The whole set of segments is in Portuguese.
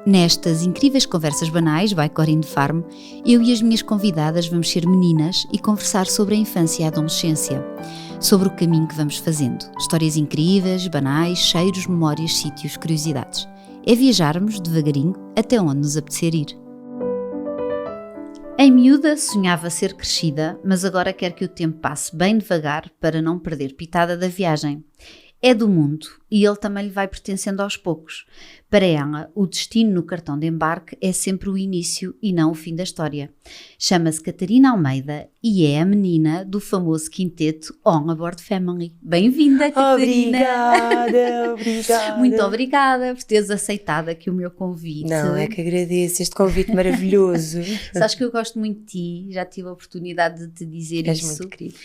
Nestas incríveis conversas banais, by Corinne Farm, eu e as minhas convidadas vamos ser meninas e conversar sobre a infância e a adolescência, sobre o caminho que vamos fazendo. Histórias incríveis, banais, cheiros, memórias, sítios, curiosidades. É viajarmos devagarinho até onde nos apetecer ir. Em miúda sonhava ser crescida, mas agora quer que o tempo passe bem devagar para não perder pitada da viagem. É do mundo e ele também lhe vai pertencendo aos poucos. Para ela, o destino no cartão de embarque é sempre o início e não o fim da história. Chama-se Catarina Almeida e é a menina do famoso quinteto On A Board Family. Bem-vinda, Catarina! Obrigada! Muito obrigada por teres aceitado aqui o meu convite. Não, é que agradeço este convite maravilhoso. Sabes que eu gosto muito de ti, já tive a oportunidade de te dizer És isso. muito querido.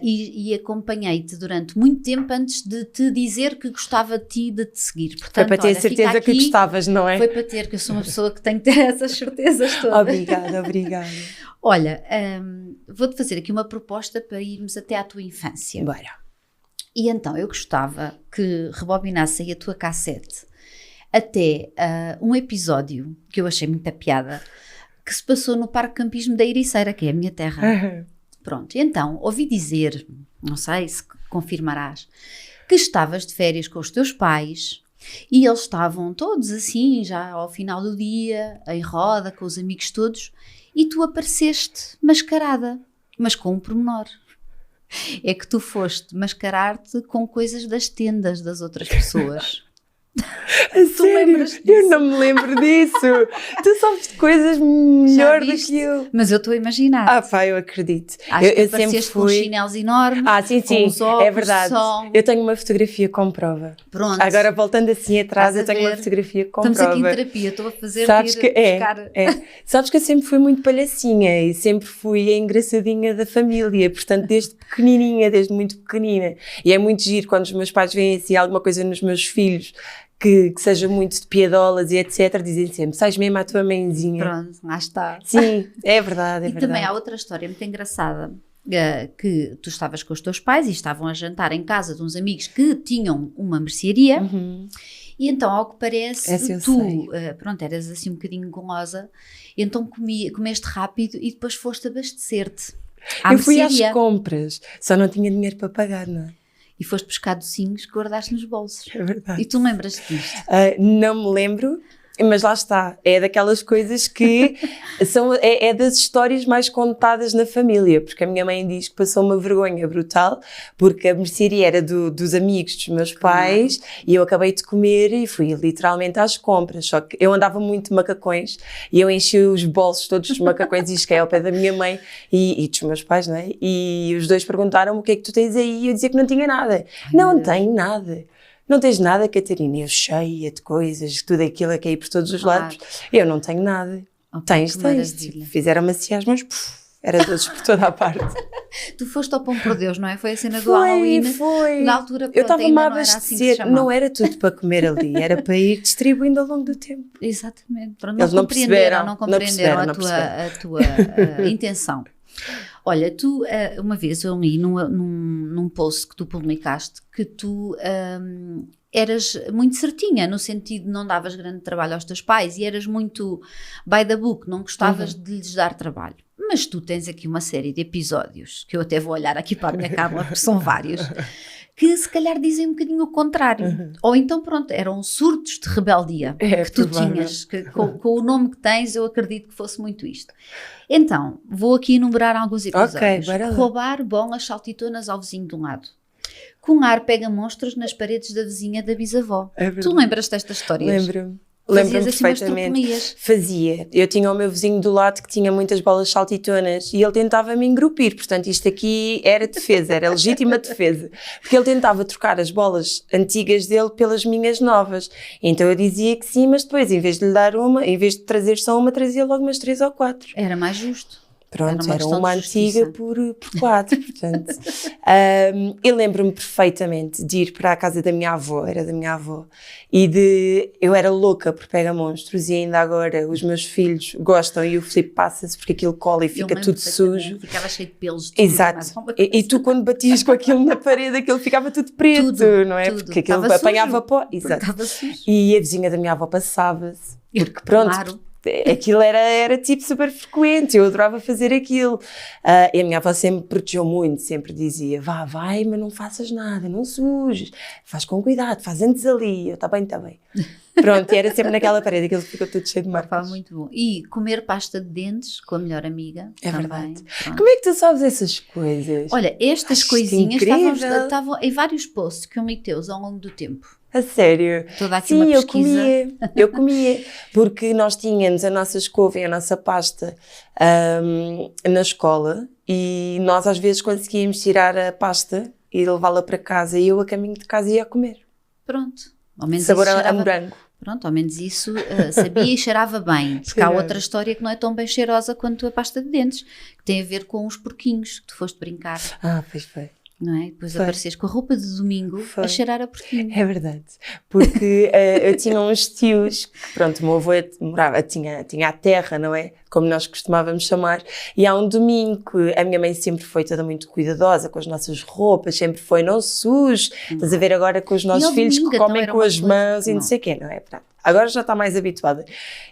E acompanhei-te durante muito tempo antes de te dizer que gostava de ti e de te seguir. Portanto, Foi para ter olha, certeza que gostavas, não é? Foi para ter, que eu sou uma pessoa que tem que ter essas certezas todas. Obrigada. Olha, vou-te fazer aqui uma proposta para irmos até à tua infância. Bora. E então, eu gostava que rebobinasse aí a tua cassete até um episódio que eu achei muita piada, que se passou no Parque Campismo da Ericeira, que é a minha terra. Pronto, então, ouvi dizer, não sei se confirmarás, que estavas de férias com os teus pais e eles estavam todos assim, já ao final do dia, em roda, com os amigos todos, e tu apareceste mascarada, mas com um pormenor. É que tu foste mascarar-te com coisas das tendas das outras pessoas. Tu lembras disso? Eu não me lembro disso. Tu sabes de coisas melhor do que eu. Mas eu estou a imaginar. Pá, eu acredito. Acho que eu apareceste sempre com fui... chinelos enormes, sim, com os óculos, é verdade. som. Eu tenho uma fotografia com prova. Pronto. Agora, voltando assim atrás, eu Estás a tenho uma ver? fotografia com Estamos prova. aqui em terapia, estou a fazer Sabes que buscar... Sabes que eu sempre fui muito palhacinha e sempre fui a engraçadinha da família, portanto desde pequenininha, desde muito pequenina. E é muito giro quando os meus pais veem assim alguma coisa nos meus filhos que seja muito de piadolas e etc, dizem sempre, sais mesmo à tua mãezinha. Pronto, lá está. Sim, é verdade, E também há outra história muito engraçada, que tu estavas com os teus pais e estavam a jantar em casa de uns amigos que tinham uma mercearia. E então, ao que parece, tu, pronto, eras assim um bocadinho golosa, então comeste rápido e depois foste abastecer-te à mercearia. Eu fui às compras, só não tinha dinheiro para pagar, não é? E foste buscar docinhos que guardaste nos bolsos. É verdade. E tu lembras disto? Não me lembro, mas lá está. É daquelas coisas que é das histórias mais contadas na família, porque a minha mãe diz que passou uma vergonha brutal, porque a mercearia era dos amigos dos meus pais e eu acabei de comer e fui literalmente às compras. Só que eu andava muito de macacões e eu enchi os bolsos todos dos macacões e cheguei ao pé da minha mãe e dos meus pais, não é? E os dois perguntaram o que é que tu tens aí e eu dizia que não tinha nada. Não tenho nada. Não tens nada, Catarina? Eu cheia de coisas, tudo aquilo a cair por todos os lados. Eu não tenho nada. Tens. Tipo, fizeram-me assim às mãos, era doces por toda a parte. Tu foste ao Pão por Deus, não é? Foi a cena do Halloween. Foi. Na altura, pronto, eu estava-me a abastecer. Assim não era tudo para comer ali, era para ir distribuindo ao longo do tempo. Exatamente. Pronto, Eles não compreenderam a tua intenção. Olha, tu, uma vez eu li num post que tu publicaste que tu eras muito certinha, no sentido de não davas grande trabalho aos teus pais e eras muito by the book, não gostavas de lhes dar trabalho. Mas tu tens aqui uma série de episódios, que eu até vou olhar aqui para a minha cábula, porque são vários, que se calhar dizem um bocadinho o contrário. Ou então, pronto, eram surtos de rebeldia que tu tinhas, que, com o nome que tens, eu acredito que fosse muito isto. Então, vou aqui enumerar alguns episódios. Roubar bolas saltitonas ao vizinho de um lado. Cunhar pega monstros nas paredes da vizinha da bisavó. Tu lembras destas histórias? Lembro-me perfeitamente. Fazia. Eu tinha o meu vizinho do lado que tinha muitas bolas saltitonas e ele tentava me engrupir, portanto isto aqui era defesa, era legítima defesa, porque ele tentava trocar as bolas antigas dele pelas minhas novas, então eu dizia que sim, mas depois em vez de lhe dar uma, em vez de trazer só uma, trazia logo umas 3 ou 4. Era mais justo. Pronto, era uma antiga por 4, portanto. Eu lembro-me perfeitamente de ir para a casa da minha avó, era da minha avó, e eu era louca por pega-monstros e ainda agora os meus filhos gostam e o Filipe passa-se porque aquilo cola e fica tudo sujo. Ficava cheio de pelos. Exato. E tu quando batias com aquilo na parede, aquilo ficava tudo preto, não é? Porque aquilo apanhava pó. Exato. E a vizinha da minha avó passava-se, porque pronto... Claro. Aquilo era tipo super frequente, eu adorava fazer aquilo. E a minha avó sempre me protegeu muito, sempre dizia, vai, mas não faças nada, não sujes, faz com cuidado, faz antes ali, eu, tá bem. Pronto, e era sempre naquela parede, aquilo ficou tudo cheio de marcas. Muito bom. E comer pasta de dentes com a melhor amiga. É também. Verdade. Pronto. Como é que tu sabes essas coisas? Olha, estas coisinhas estavam em vários posts que eu li teus ao longo do tempo. A sério? Toda aqui uma pesquisa. Eu comia, porque nós tínhamos a nossa escova e a nossa pasta na escola e nós às vezes conseguíamos tirar a pasta e levá-la para casa e eu a caminho de casa ia a comer. Pronto. Ao menos sabor a morango. Pronto, ao menos isso sabia e cheirava bem. Porque há outra história que não é tão bem cheirosa quanto a pasta de dentes, que tem a ver com os porquinhos que tu foste brincar. Pois foi. Não é? Depois apareces com a roupa de domingo a cheirar a porquinho. É verdade. Porque eu tinha uns tios, pronto, o meu avô tinha a terra, não é? Como nós costumávamos chamar. E há um domingo que a minha mãe sempre foi toda muito cuidadosa com as nossas roupas, sempre foi não suje. Estás a ver agora com os nossos filhos que comem com as mãos e não sei o quê, não é? Pronto. Agora já está mais habituada.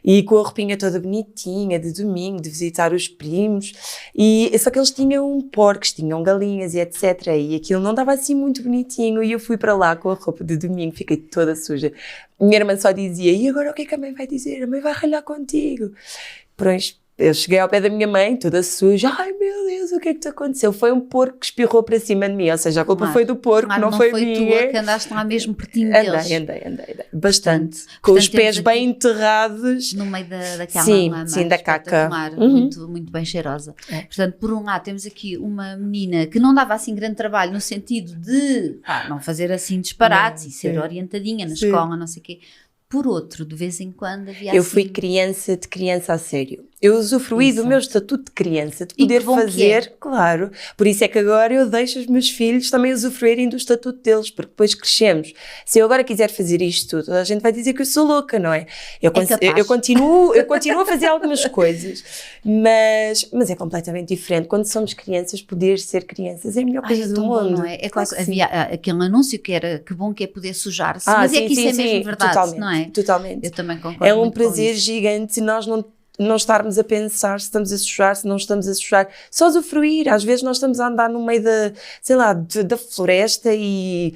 E com a roupinha toda bonitinha, de domingo, de visitar os primos. Só que eles tinham porcos, tinham galinhas e etc. E aquilo não estava assim muito bonitinho. E eu fui para lá com a roupa de domingo, fiquei toda suja. Minha irmã só dizia, e agora o que é que a mãe vai dizer? A mãe vai ralhar contigo. Pois, eu cheguei ao pé da minha mãe, toda suja. Ai, meu Deus, o que é que te aconteceu? Foi um porco que espirrou para cima de mim. Ou seja, a culpa foi do porco, não foi minha. Não foi tua que andaste lá mesmo pertinho deles. Andei. Bastante. Com os pés bem enterrados. No meio daquela lama. Sim, da caca. Muito, muito bem cheirosa. Portanto, por um lado, temos aqui uma menina que não dava assim grande trabalho no sentido de não fazer assim disparates e ser orientadinha na escola, não sei o quê. Por outro, de vez em quando havia Eu fui criança a sério. Eu usufruí do meu estatuto de criança, de poder fazer, claro. Por isso é que agora eu deixo os meus filhos também usufruírem do estatuto deles, porque depois crescemos. Se eu agora quiser fazer isto tudo, a gente vai dizer que eu sou louca, não é? Eu continuo a fazer algumas coisas, mas é completamente diferente. Quando somos crianças, poder ser crianças é a melhor coisa do mundo. Não é? É claro que havia aquele anúncio que era que bom que é poder sujar-se, mas é que isso é mesmo verdade, totalmente, não é? Totalmente. Eu também concordo. É um prazer gigante nós não estarmos a pensar se estamos a sujar, se não estamos a sujar, só usufruir. Às vezes nós estamos a andar no meio da floresta e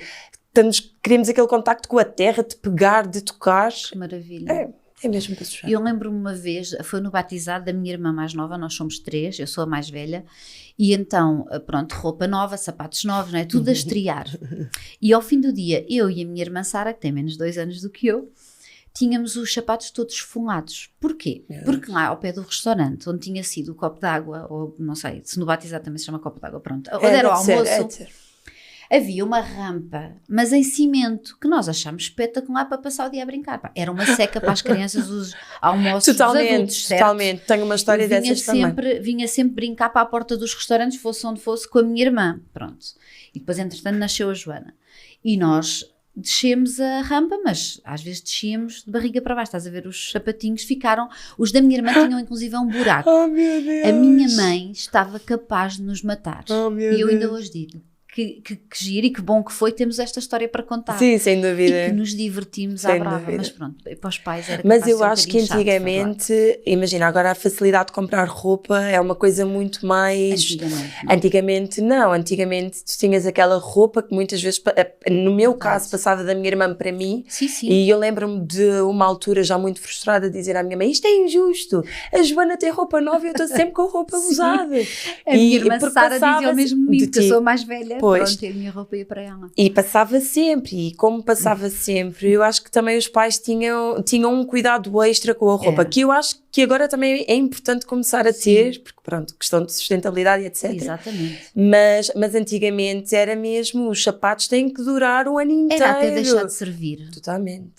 queremos aquele contacto com a terra, de pegar, de tocar. Que maravilha. É mesmo para sujar. Eu lembro-me uma vez, foi no batizado da minha irmã mais nova, nós somos 3, eu sou a mais velha, e então, pronto, roupa nova, sapatos novos, não é? Tudo a estrear. E ao fim do dia, eu e a minha irmã Sara, que tem menos 2 anos do que eu, tínhamos os sapatos todos esfumados. Porquê? Porque lá ao pé do restaurante, onde tinha sido o copo d'água, ou não sei, se no batizado também se chama copo d'água, pronto, onde era o almoço, havia uma rampa, mas em cimento, que nós achámos espetacular para passar o dia a brincar. Era uma seca para as crianças, os almoços dos adultos, certo? Totalmente, tenho uma história dessas também. Vinha sempre brincar para a porta dos restaurantes, fosse onde fosse, com a minha irmã, pronto. E depois, entretanto, nasceu a Joana. E nós descemos a rampa, mas às vezes descíamos de barriga para baixo, estás a ver, os sapatinhos ficaram, os da minha irmã tinham inclusive um buraco. Oh, meu Deus. A minha mãe estava capaz de nos matar. Oh, meu e eu ainda Deus. hoje digo que giro e que bom que foi, temos esta história para contar. Sim, sem dúvida. E que nos divertimos à brava, mas pronto, para os pais era Mas eu acho que antigamente, imagina, agora a facilidade de comprar roupa é uma coisa muito mais... Antigamente tu tinhas aquela roupa que muitas vezes, no meu caso, passava da minha irmã para mim. Sim. E eu lembro-me de uma altura já muito frustrada dizer à minha mãe, isto é injusto, a Joana tem roupa nova e eu estou sempre com roupa usada. A minha irmã Sara dizia o mesmo comigo, que eu sou mais velha. Pronto, a minha roupa ia para ela. E passava sempre, e como passava sempre, eu acho que também os pais tinham um cuidado extra com a roupa, que eu acho que agora também é importante começar a ter, porque pronto, questão de sustentabilidade, etc. Exatamente. Mas antigamente era mesmo, os sapatos têm que durar um ano inteiro. Era até deixar de servir. Totalmente.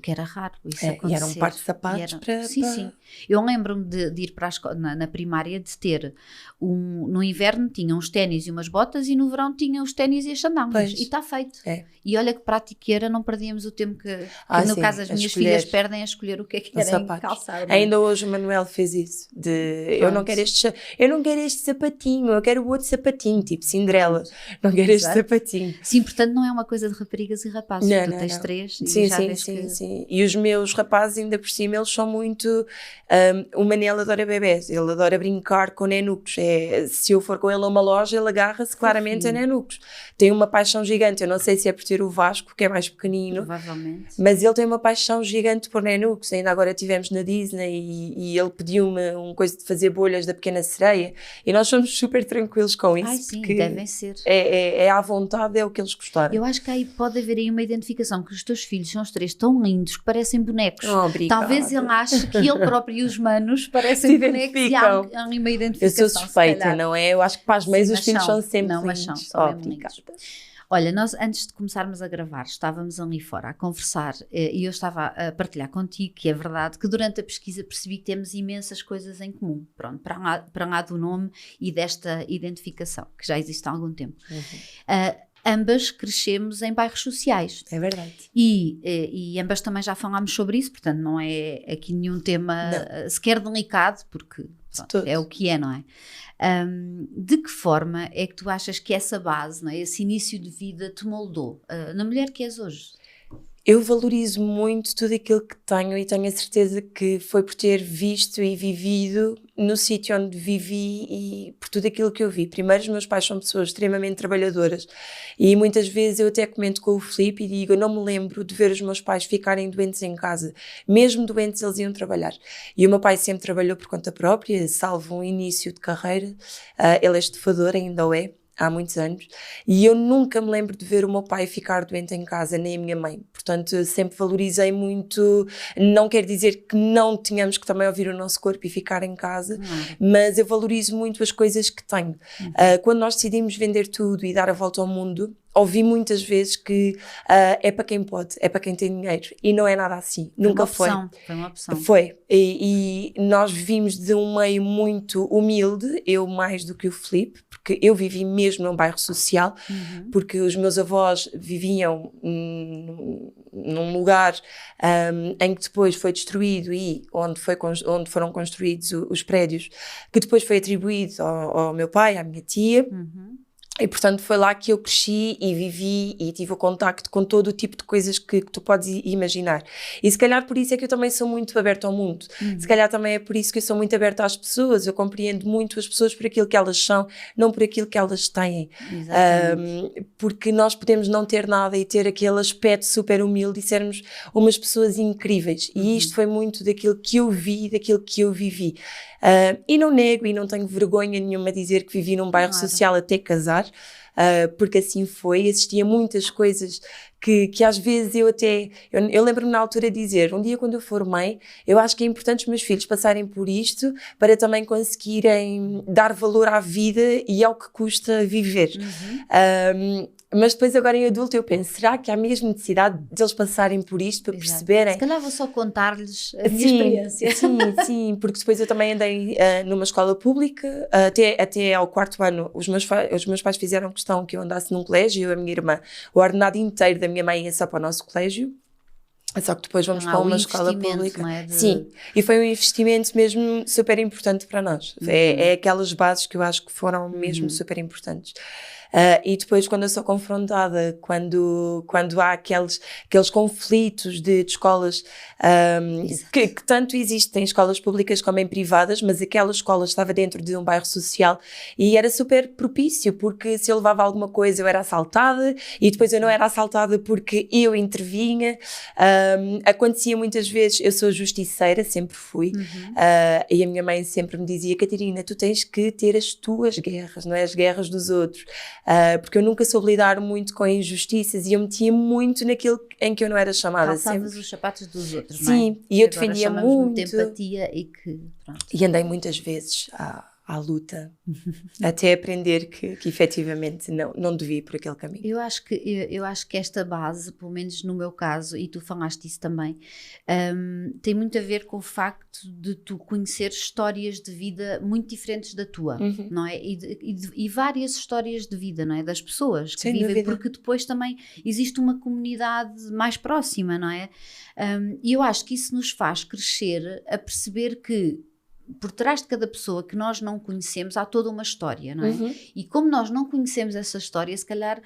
Que era raro isso acontecer. E era um par de sapatos para... Sim. Eu lembro-me de ir para a escola, na primária, de ter no inverno tinha uns ténis e umas botas e no verão tinha os ténis e as sandálias. E está feito. E olha que prática era, não perdíamos o tempo que no caso as minhas filhas perdem a escolher o que é que querem calçar. Ainda hoje o Manuel fez isso, eu não quero este sapatinho, eu quero o outro sapatinho, tipo Cinderela, não quero este sapatinho. Sim, portanto não é uma coisa de raparigas e rapazes, tu tens 3 e já vês que... Sim. E os meus rapazes ainda por cima, eles são muito, o Manel adora bebés, ele adora brincar com nenucos, se eu for com ele a uma loja, ele agarra-se claramente a nenucos. Tem uma paixão gigante, eu não sei se é por ter o Vasco, que é mais pequenino, provavelmente, mas ele tem uma paixão gigante por nenucos. Ainda agora estivemos na Disney e ele pediu-me uma coisa de fazer bolhas da Pequena Sereia e nós somos super tranquilos com isso. Sim, devem ser. É à vontade, é o que eles gostaram. Eu acho que aí pode haver aí uma identificação, que os teus filhos são os 3 tão lindos que parecem bonecos. Talvez ele ache que ele próprio e os manos parecem bonecos e há ali uma identificação. Eu sou suspeita, não é? Eu acho que para as mães os filhos são sempre lindos. Mas são mesmo lindos. Olha, nós antes de começarmos a gravar estávamos ali fora a conversar e eu estava a partilhar contigo que é verdade que durante a pesquisa percebi que temos imensas coisas em comum, pronto, para lá do nome e desta identificação, que já existe há algum tempo. Ambas crescemos em bairros sociais. É verdade. E ambas também já falámos sobre isso, portanto não é aqui nenhum tema sequer delicado, porque pronto, é o que é, não é? De que forma é que tu achas que essa base, não é, esse início de vida te moldou na mulher que és hoje? Eu valorizo muito tudo aquilo que tenho e tenho a certeza que foi por ter visto e vivido no sítio onde vivi e por tudo aquilo que eu vi. Primeiro, os meus pais são pessoas extremamente trabalhadoras e muitas vezes eu até comento com o Filipe e digo, eu não me lembro de ver os meus pais ficarem doentes em casa. Mesmo doentes eles iam trabalhar. E o meu pai sempre trabalhou por conta própria, salvo um início de carreira. Ele é estufador, ainda o é. Há muitos anos, e eu nunca me lembro de ver o meu pai ficar doente em casa, nem a minha mãe, portanto sempre valorizei muito, não quer dizer que não tenhamos que também ouvir o nosso corpo e ficar em casa, mas eu valorizo muito as coisas que tenho. Quando nós decidimos vender tudo e dar a volta ao mundo, ouvi muitas vezes que é para quem pode, é para quem tem dinheiro, e não é nada assim, nunca foi. Foi uma opção. Foi, e nós vivimos de um meio muito humilde, eu mais do que o Filipe, porque eu vivi mesmo num bairro social, porque os meus avós viviam num lugar em que depois foi destruído e onde foram construídos os prédios, que depois foi atribuído ao meu pai, à minha tia. E portanto foi lá que eu cresci e vivi e tive o contacto com todo o tipo de coisas que tu podes imaginar. E se calhar por isso é que eu também sou muito aberta ao mundo. Se calhar também é por isso que eu sou muito aberta às pessoas. Eu compreendo muito as pessoas por aquilo que elas são, não por aquilo que elas têm. Porque nós podemos não ter nada e ter aquele aspecto super humilde e sermos umas pessoas incríveis. E isto foi muito daquilo que eu vi, daquilo que eu vivi. E não nego e não tenho vergonha nenhuma de dizer que vivi num bairro social até casar, porque assim foi, assistia a muitas coisas que às vezes eu lembro-me na altura de dizer, um dia quando eu for mãe, eu acho que é importante os meus filhos passarem por isto para também conseguirem dar valor à vida e ao que custa viver. Mas depois agora em adulto eu penso, será que há mesmo necessidade deles passarem por isto para perceberem? Se calhar vou só contar-lhes a minha experiência. Sim, porque depois eu também andei numa escola pública, até ao 4º ano os meus pais fizeram questão que eu andasse num colégio, eu e a minha irmã, o ordenado inteiro da minha mãe ia só para o nosso colégio. Só que depois vamos para uma escola pública. Sim, e foi um investimento mesmo super importante para nós. É aquelas bases que eu acho que foram mesmo super importantes. E depois quando eu sou confrontada, quando há aqueles conflitos de escolas que tanto existem, escolas públicas como em privadas, mas aquela escola estava dentro de um bairro social e era super propício, porque se eu levava alguma coisa eu era assaltada e depois eu não era assaltada porque eu intervinha. Acontecia muitas vezes, eu sou justiceira, sempre fui, e a minha mãe sempre me dizia, Catarina, tu tens que ter as tuas guerras, não é as guerras dos outros. porque eu nunca soube lidar muito com injustiças e eu metia muito naquilo em que eu não era chamada. Calçavas os sapatos dos outros, sim, não é? Sim, e eu defendia muito. De empatia e que, pronto. E andei muitas vezes à luta, até aprender que efetivamente não devia ir por aquele caminho. Eu acho que esta base, pelo menos no meu caso, e tu falaste isso também, tem muito a ver com o facto de tu conhecer histórias de vida muito diferentes da tua, não é? E várias histórias de vida, não é? Das pessoas que vivem, porque depois também existe uma comunidade mais próxima, não é? E eu acho que isso nos faz crescer a perceber que por trás de cada pessoa que nós não conhecemos há toda uma história, não é? E como nós não conhecemos essa história, se calhar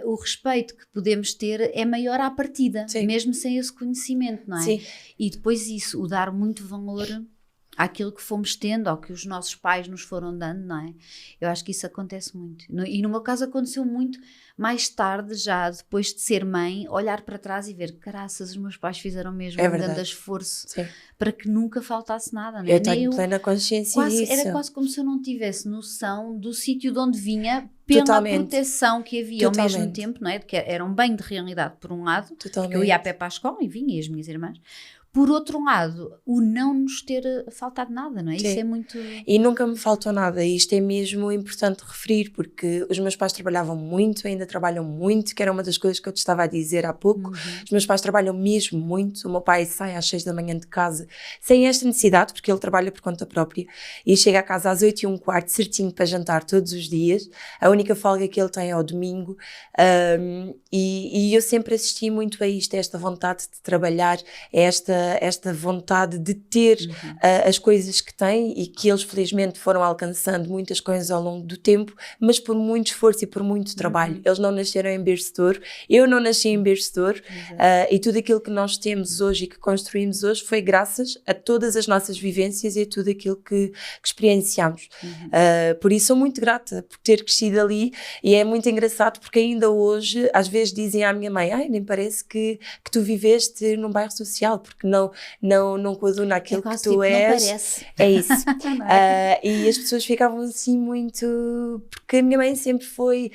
o respeito que podemos ter é maior à partida, Sim. mesmo sem esse conhecimento, não é? Sim. E depois isso, o dar muito valor àquilo que fomos tendo, ao que os nossos pais nos foram dando, não é? Eu acho que isso acontece muito. E no meu caso aconteceu muito mais tarde, já depois de ser mãe, olhar para trás e ver, caraças, os meus pais fizeram mesmo um grande esforço Sim. para que nunca faltasse nada, não é? Eu tenho plena consciência disso. Era quase como se eu não tivesse noção do sítio de onde vinha, pela proteção que havia ao mesmo tempo, não é? Que era um banho de realidade por um lado, porque eu ia a pé para a escola e vinha, e as minhas irmãs. Por outro lado, o não nos ter faltado nada, não é? Sim. Isso é muito... E nunca me faltou nada, e isto é mesmo importante referir, porque os meus pais trabalhavam muito, ainda trabalham muito, que era uma das coisas que eu te estava a dizer há pouco. Os meus pais trabalham mesmo muito, o meu pai sai às 6 da manhã de casa, sem esta necessidade, porque ele trabalha por conta própria, e chega a casa às 8h15, certinho para jantar todos os dias. A única folga que ele tem é ao domingo, e eu sempre assisti muito a isto, a esta vontade de trabalhar, esta vontade de ter as coisas que têm, e que eles felizmente foram alcançando muitas coisas ao longo do tempo, mas por muito esforço e por muito trabalho. Eles não nasceram em berço de ouro, eu não nasci em berço de ouro, e tudo aquilo que nós temos hoje e que construímos hoje foi graças a todas as nossas vivências e a tudo aquilo que experienciamos. Por isso sou muito grata por ter crescido ali, e é muito engraçado porque ainda hoje às vezes dizem à minha mãe, nem parece que tu viveste num bairro social, porque não coaduna aquilo que tu és. Não parece. É isso. E as pessoas ficavam assim muito... Porque a minha mãe sempre foi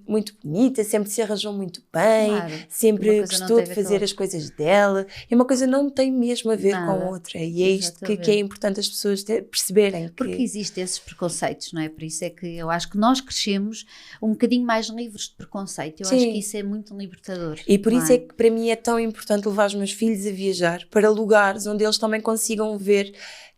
muito bonita, sempre se arranjou muito bem, sempre gostou de fazer as coisas dela. E uma coisa não tem mesmo a ver com outra. E é isto que é importante as pessoas perceberem. Porque existem esses preconceitos, não é? Por isso é que eu acho que nós crescemos um bocadinho mais livres de preconceito. Eu acho que isso é muito libertador. E por isso é que para mim é tão importante levar os meus filhos a viajar para lugares onde eles também consigam ver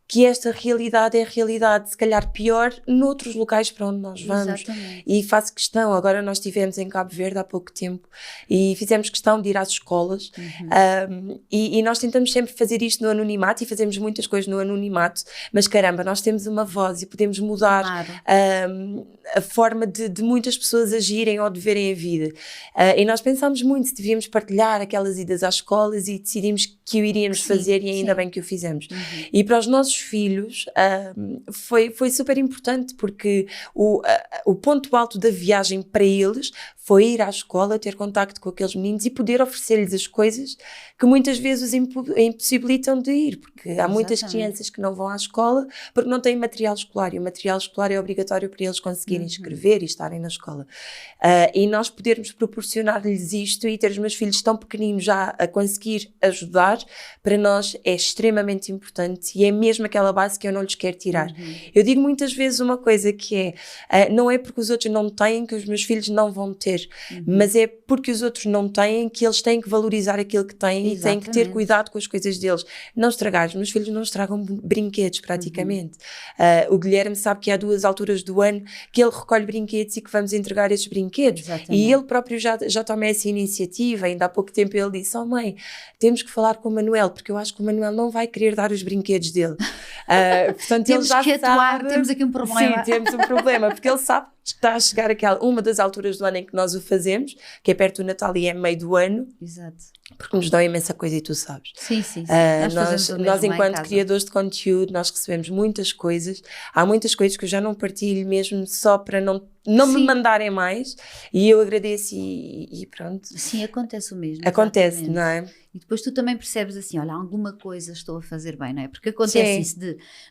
que esta realidade é a realidade, se calhar pior, noutros locais para onde nós vamos. Exatamente. E faço questão, agora nós estivemos em Cabo Verde há pouco tempo e fizemos questão de ir às escolas, e nós tentamos sempre fazer isto no anonimato, e fazemos muitas coisas no anonimato, mas caramba, nós temos uma voz e podemos mudar a forma de muitas pessoas agirem ou de verem a vida. E nós pensámos muito se devíamos partilhar aquelas idas às escolas, e decidimos que o iríamos fazer, e ainda bem que o fizemos. E para os nossos filhos foi super importante, porque o ponto alto da viagem para eles foi ir à escola, ter contacto com aqueles meninos e poder oferecer-lhes as coisas que muitas vezes os impossibilitam de ir, porque há muitas crianças que não vão à escola porque não têm material escolar, e o material escolar é obrigatório para eles conseguirem escrever e estarem na escola. E nós podermos proporcionar-lhes isto, e ter os meus filhos tão pequeninos já a conseguir ajudar, para nós é extremamente importante, e é mesmo aquela base que eu não lhes quero tirar. Eu digo muitas vezes uma coisa que é, não é porque os outros não têm que os meus filhos não vão ter, mas é porque os outros não têm que eles têm que valorizar aquilo que têm. Exatamente. E têm que ter cuidado com as coisas deles. Não estragar, os meus filhos não estragam brinquedos praticamente. O Guilherme sabe que há 2 alturas do ano que ele recolhe brinquedos e que vamos entregar esses brinquedos. Exatamente. E ele próprio já toma essa iniciativa. Ainda há pouco tempo ele disse, mãe, temos que falar com o Manuel, porque eu acho que o Manuel não vai querer dar os brinquedos dele. Portanto, temos ele já que atuar, sabe, temos aqui um problema. Sim, temos um problema, porque ele sabe que está a chegar uma das alturas do ano em que nós o fazemos, que é perto do Natal e é meio do ano. Exato. Porque nos dão imensa coisa, e tu sabes. Sim. Nós enquanto criadores de conteúdo, nós recebemos muitas coisas. Há muitas coisas que eu já não partilho mesmo, só para não não me mandarem mais, e eu agradeço e pronto. Sim, acontece o mesmo. Acontece, exatamente. não é? E depois tu também percebes assim, olha, alguma coisa estou a fazer bem, não é? Porque acontece isso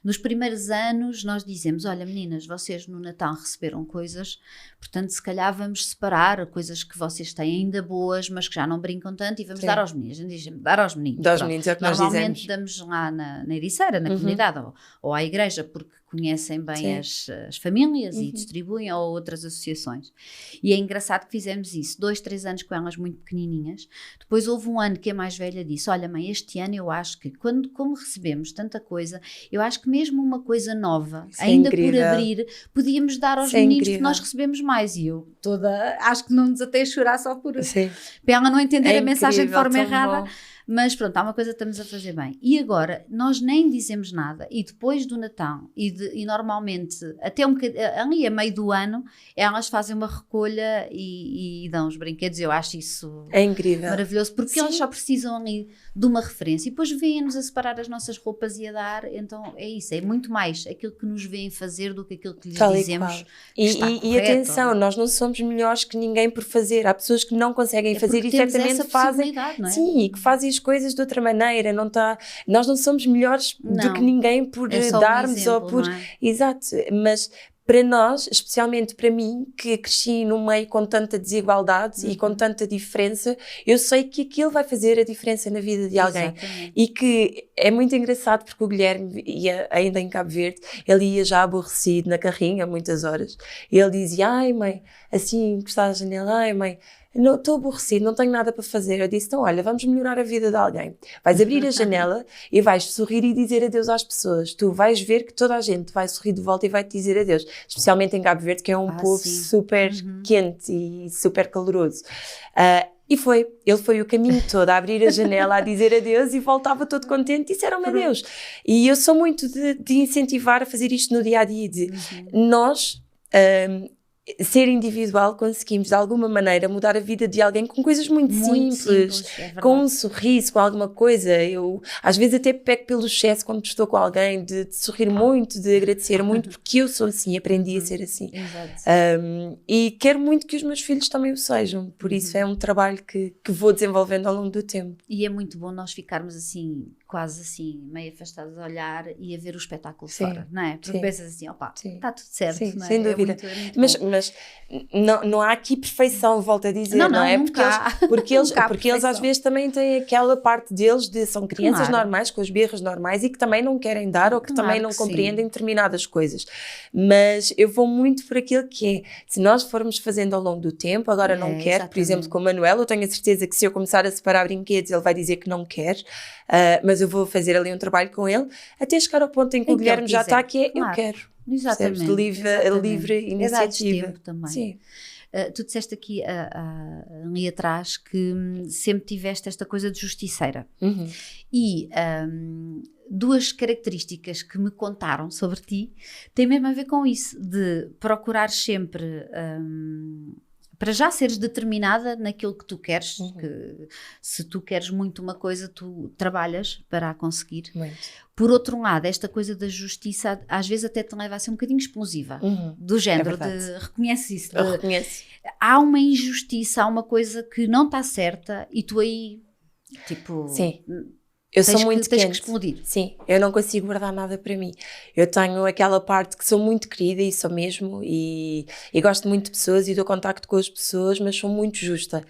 nos primeiros anos nós dizemos, olha meninas, vocês no Natal receberam coisas, portanto se calhar vamos separar coisas que vocês têm ainda boas, mas que já não brincam tanto e vamos dar aos meninos. A gente diz, dar aos meninos. Dar aos meninos, é o que nós normalmente dizemos. damos lá na Ericeira, na comunidade, ou à igreja, porque conhecem bem as famílias e distribuem, ou outras associações. E é engraçado que fizemos isso, 2, 3 anos com elas muito pequenininhas. Depois houve um ano que a mais velha disse, olha mãe, este ano eu acho que como recebemos tanta coisa, eu acho que mesmo uma coisa nova, ainda por abrir, podíamos dar aos meninos porque nós recebemos mais. E eu acho que não nos atei a chorar só por para ela não entender a mensagem de forma errada. Mas pronto, há uma coisa que estamos a fazer bem. E agora, nós nem dizemos nada, e depois do Natal, e normalmente, até um bocadinho, ali a meio do ano, elas fazem uma recolha e dão os brinquedos. Eu acho isso incrível, maravilhoso, porque elas só precisam ali de uma referência. E depois vêm-nos a separar as nossas roupas e a dar, então é isso, é muito mais aquilo que nos vêem fazer do que aquilo que lhes dizemos. E atenção, nós não somos melhores que ninguém por fazer. Há pessoas que não conseguem fazer e certamente fazem. Não é? Sim, e que fazem as coisas de outra maneira, nós não somos melhores do que ninguém por darmos exemplo, ou por... Exato, mas para nós, especialmente para mim, que cresci num meio com tanta desigualdade e com tanta diferença, eu sei que aquilo vai fazer a diferença na vida de alguém. Exatamente. E que é muito engraçado porque o Guilherme ia ainda em Cabo Verde, ele ia já aborrecido na carrinha, muitas horas, e ele dizia, ai mãe, assim, encostar à janela, ai mãe, estou aborrecido, não tenho nada para fazer. Eu disse, então olha, vamos melhorar a vida de alguém. Vais abrir a janela e vais sorrir e dizer adeus às pessoas. Tu vais ver que toda a gente vai sorrir de volta e vai-te dizer adeus. Especialmente em Cabo Verde, que é um povo super quente e super caloroso. Ele foi o caminho todo a abrir a janela, a dizer adeus e voltava todo contente e disseram-me adeus. E eu sou muito de incentivar a fazer isto no dia-a-dia, de nós... ser individual, conseguimos de alguma maneira mudar a vida de alguém com coisas muito simples, com um sorriso, com alguma coisa. Eu às vezes até pego pelo excesso quando estou com alguém, de sorrir muito, de agradecer muito, porque eu sou assim, aprendi a ser assim. E quero muito que os meus filhos também o sejam, por isso é um trabalho que vou desenvolvendo ao longo do tempo. E é muito bom nós ficarmos assim, quase assim, meio afastados a olhar e a ver o espetáculo fora, não é? Porque pensas assim, opa, está tudo certo, não é? Sem dúvida. Mas não há aqui perfeição, volto a dizer, não é? Porque eles às vezes também têm aquela parte deles de são crianças normais, com as birras normais e que também não querem dar ou que também não compreendem determinadas coisas. Mas eu vou muito por aquilo que é, se nós formos fazendo ao longo do tempo, agora não quer, por exemplo, com o Manuel, eu tenho a certeza que se eu começar a separar brinquedos, ele vai dizer que não quer, mas eu vou fazer ali um trabalho com ele, até chegar ao ponto em que o Guilherme já está, que é, eu quero. Exatamente. Livre iniciativa. Tempo também. Sim. Tu disseste aqui ali atrás que sempre tiveste esta coisa de justiceira. E duas características que me contaram sobre ti têm mesmo a ver com isso, de procurar sempre... para já seres determinada naquilo que tu queres, que se tu queres muito uma coisa, tu trabalhas para a conseguir. Muito. Por outro lado, esta coisa da justiça às vezes até te leva a ser um bocadinho explosiva, do género, reconhece isso. Eu reconheço. Há uma injustiça, há uma coisa que não está certa e tu aí, tipo... Sim. Eu sou muito tens quente. Que explodir. Sim, eu não consigo guardar nada para mim. Eu tenho aquela parte que sou muito querida e sou mesmo, e gosto muito de pessoas e dou contacto com as pessoas, mas sou muito justa.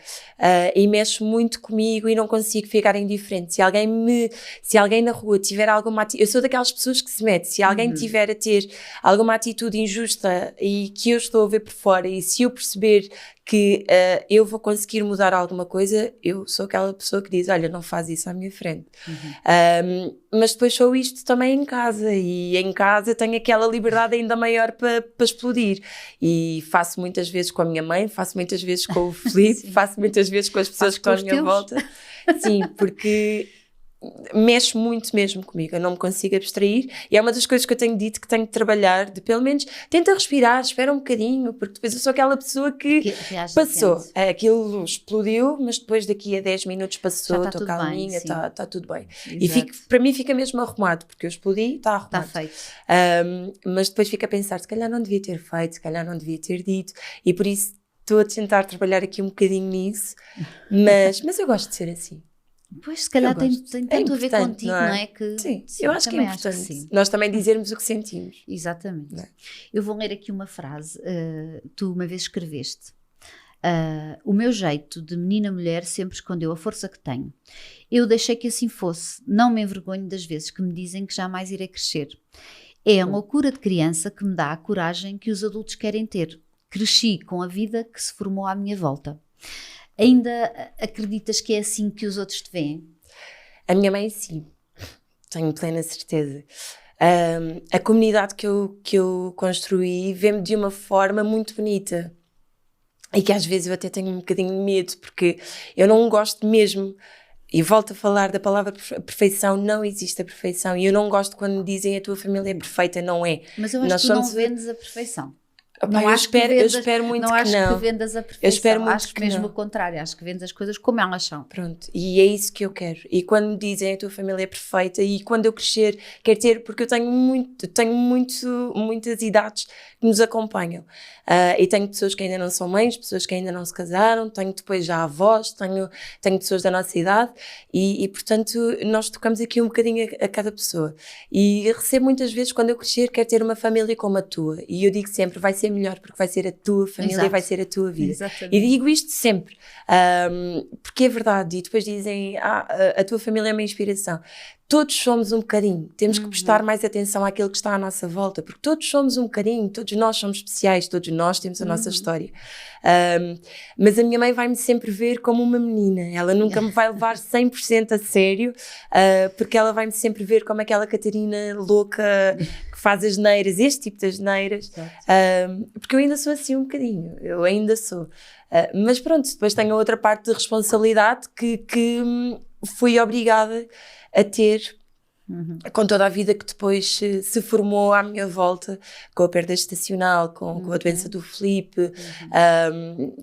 E mexo muito comigo e não consigo ficar indiferente. Se alguém na rua tiver alguma atitude... Eu sou daquelas pessoas que se mete. Se alguém tiver a ter alguma atitude injusta e que eu estou a ver por fora, e se eu perceber que eu vou conseguir mudar alguma coisa, eu sou aquela pessoa que diz, olha, não faz isso à minha frente. Mas depois sou isto também em casa, e em casa tenho aquela liberdade ainda maior para explodir, e faço muitas vezes com a minha mãe, faço muitas vezes com o Felipe, faço muitas vezes com as pessoas que estão à minha volta. Sim, porque mexe muito mesmo comigo, eu não me consigo abstrair, e é uma das coisas que eu tenho dito que tenho de trabalhar, de pelo menos tenta respirar, espera um bocadinho, porque depois eu sou aquela pessoa que passou, aquilo explodiu, mas depois daqui a 10 minutos passou, estou calminha, está tudo bem. Exato. E para mim fica mesmo arrumado, porque eu explodi, está arrumado. Está feito. Mas depois fico a pensar, se calhar não devia ter feito, se calhar não devia ter dito, e por isso estou a tentar trabalhar aqui um bocadinho nisso, mas eu gosto de ser assim. Pois, se calhar tem tanto a ver contigo, não é? Sim, eu acho que é importante. Sim. Nós também dizermos o que sentimos. Exatamente. É? Eu vou ler aqui uma frase, tu uma vez escreveste. O meu jeito de menina-mulher sempre escondeu a força que tenho. Eu deixei que assim fosse. Não me envergonho das vezes que me dizem que jamais irei crescer. É a loucura de criança que me dá a coragem que os adultos querem ter. Cresci com a vida que se formou à minha volta. Ainda acreditas que é assim que os outros te veem? A minha mãe sim, tenho plena certeza. A comunidade que eu construí vê-me de uma forma muito bonita e que às vezes eu até tenho um bocadinho de medo, porque eu não gosto mesmo, e volto a falar da palavra perfeição, não existe a perfeição, e eu não gosto quando me dizem a tua família é perfeita, não é. Mas eu acho que tu não vendes a perfeição. Não, eu espero muito que não. Não acho que vendas a perfeição, eu espero muito acho que mesmo o contrário, acho que vendes as coisas como elas são. Pronto, e é isso que eu quero. E quando me dizem a tua família é perfeita, e quando eu crescer, quero ter, porque eu tenho muitas idades que nos acompanham. E tenho pessoas que ainda não são mães, pessoas que ainda não se casaram, tenho depois já avós, tenho pessoas da nossa idade, e portanto nós tocamos aqui um bocadinho a cada pessoa. E recebo muitas vezes, quando eu crescer, quero ter uma família como a tua. E eu digo sempre, vai ser melhor, porque vai ser a tua família. Exato. E vai ser a tua vida. Exatamente. E digo isto sempre, porque é verdade. E depois dizem, a tua família é uma inspiração. Todos somos um bocadinho, temos que prestar mais atenção àquilo que está à nossa volta, porque todos somos um bocadinho, todos nós somos especiais, todos nós temos a nossa história. Mas a minha mãe vai-me sempre ver como uma menina, ela nunca me vai levar 100% a sério, porque ela vai-me sempre ver como aquela Catarina louca que faz as neiras, este tipo de asneiras, porque eu ainda sou assim um bocadinho, eu ainda sou. Mas pronto, depois tenho a outra parte de responsabilidade que fui obrigada a ter com toda a vida que depois se formou à minha volta, com a perda estacional, com a doença do Filipe,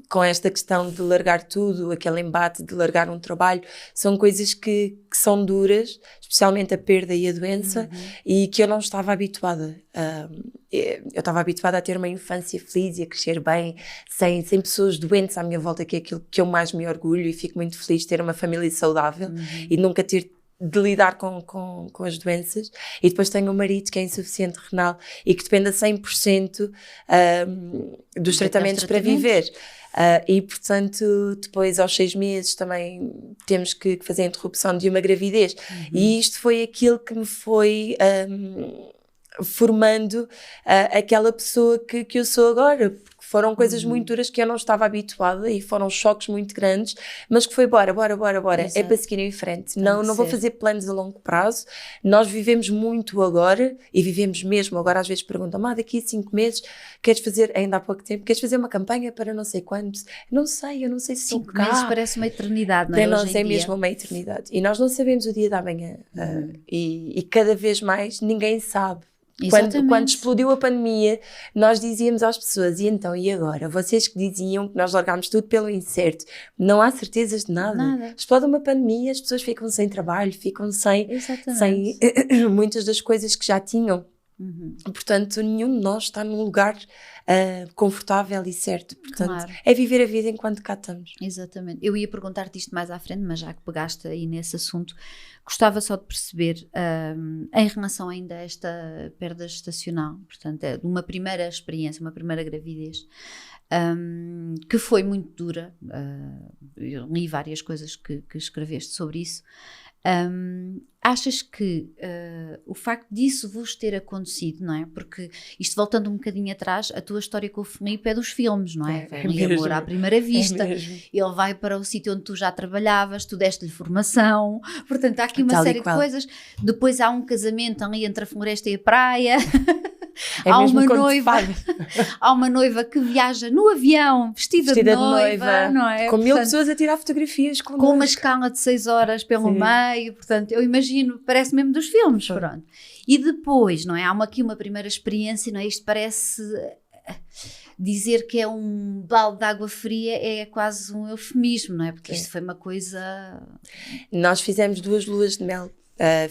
com esta questão de largar tudo, aquele embate de largar um trabalho. São coisas que são duras, especialmente a perda e a doença, e que eu não estava habituada. Eu estava habituada a ter uma infância feliz e a crescer bem, sem pessoas doentes à minha volta, que é aquilo que eu mais me orgulho, e fico muito feliz de ter uma família saudável e nunca ter de lidar com as doenças. E depois tenho um marido que é insuficiente renal e que depende a 100% dos tratamentos para viver. E portanto depois aos 6 meses também temos que fazer a interrupção de uma gravidez. E isto foi aquilo que me foi formando aquela pessoa que eu sou agora. Foram coisas muito duras que eu não estava habituada e foram choques muito grandes, mas que foi bora. Exato. É para seguir em frente. Não vou fazer planos a longo prazo. Nós vivemos muito agora e vivemos mesmo. Agora às vezes perguntam, daqui a 5 meses queres fazer, ainda há pouco tempo, queres fazer uma campanha para não sei quantos? Eu não sei se estou cá. 5 meses parece uma eternidade, não é? Para nós é mesmo uma eternidade. E nós não sabemos o dia da manhã. E cada vez mais ninguém sabe. Quando explodiu a pandemia, nós dizíamos às pessoas, e agora? Vocês que diziam que nós largámos tudo pelo incerto, não há certezas de nada. Explode uma pandemia, as pessoas ficam sem trabalho, ficam sem muitas das coisas que já tinham. Portanto, nenhum de nós está num lugar confortável e certo. Portanto, é viver a vida enquanto cá estamos. Exatamente. Eu ia perguntar-te isto mais à frente, mas já que pegaste aí nesse assunto, gostava só de perceber, em relação ainda a esta perda gestacional, portanto, uma primeira experiência, uma primeira gravidez, que foi muito dura. Eu li várias coisas que escreveste sobre isso. Achas que o facto disso vos ter acontecido, não é? Porque isto, voltando um bocadinho atrás, a tua história com o Filipe é dos filmes, não é? Amor à primeira vista. Ele vai para o sítio onde tu já trabalhavas, tu deste-lhe formação, portanto há aqui uma série de coisas. Depois há um casamento ali entre a floresta e a praia. É há mesmo uma conto de noiva, fada. há uma noiva que viaja no avião vestida de noiva, não é? Com 1000 pessoas a tirar fotografias com uma escala de 6 horas pelo meio, portanto, eu imagino, parece mesmo dos filmes, pronto. E depois, não é? Há aqui uma primeira experiência, não é? Isto parece... Dizer que é um balde de água fria é quase um eufemismo, não é? Porque isto foi uma coisa... Nós fizemos 2 luas de mel.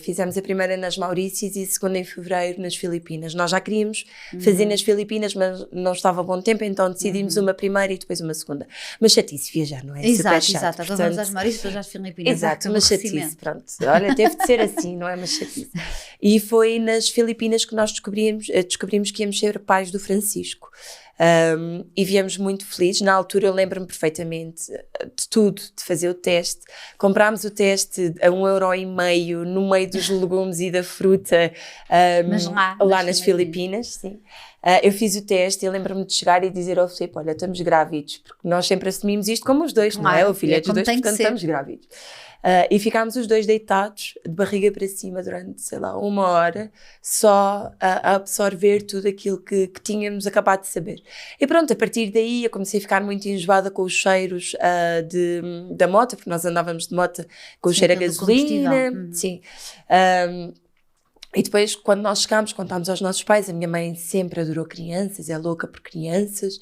Fizemos a primeira nas Maurícias e a segunda em fevereiro nas Filipinas. Nós já queríamos fazer nas Filipinas, mas não estava a bom tempo, então decidimos uma primeira e depois uma segunda. Mas chatice viajar, não é? Exato, super chato. exato. Agora vamos às Maurícias, depois às Filipinas. Exato, mas chatice, pronto. Olha, teve de ser assim, não é? Mas chatice. E foi nas Filipinas que nós descobrimos que íamos ser pais do Francisco. E viemos muito felizes. Na altura eu lembro-me perfeitamente de tudo, de fazer o teste. Comprámos o teste a 1,5 € no meio dos legumes e da fruta, mas lá nas Filipinas, sim. Eu fiz o teste e lembro-me de chegar e dizer ao Filipe, olha, estamos grávidos, porque nós sempre assumimos isto como os dois, não é? O filho é dos dois, portanto estamos grávidos. E ficámos os dois deitados, de barriga para cima, durante, sei lá, 1 hora, só a absorver tudo aquilo que tínhamos acabado de saber. E pronto, a partir daí eu comecei a ficar muito enjoada com os cheiros da moto, porque nós andávamos de moto com o cheiro a gasolina. Sim. E depois, quando nós chegámos, contámos aos nossos pais, a minha mãe sempre adorou crianças, é louca por crianças,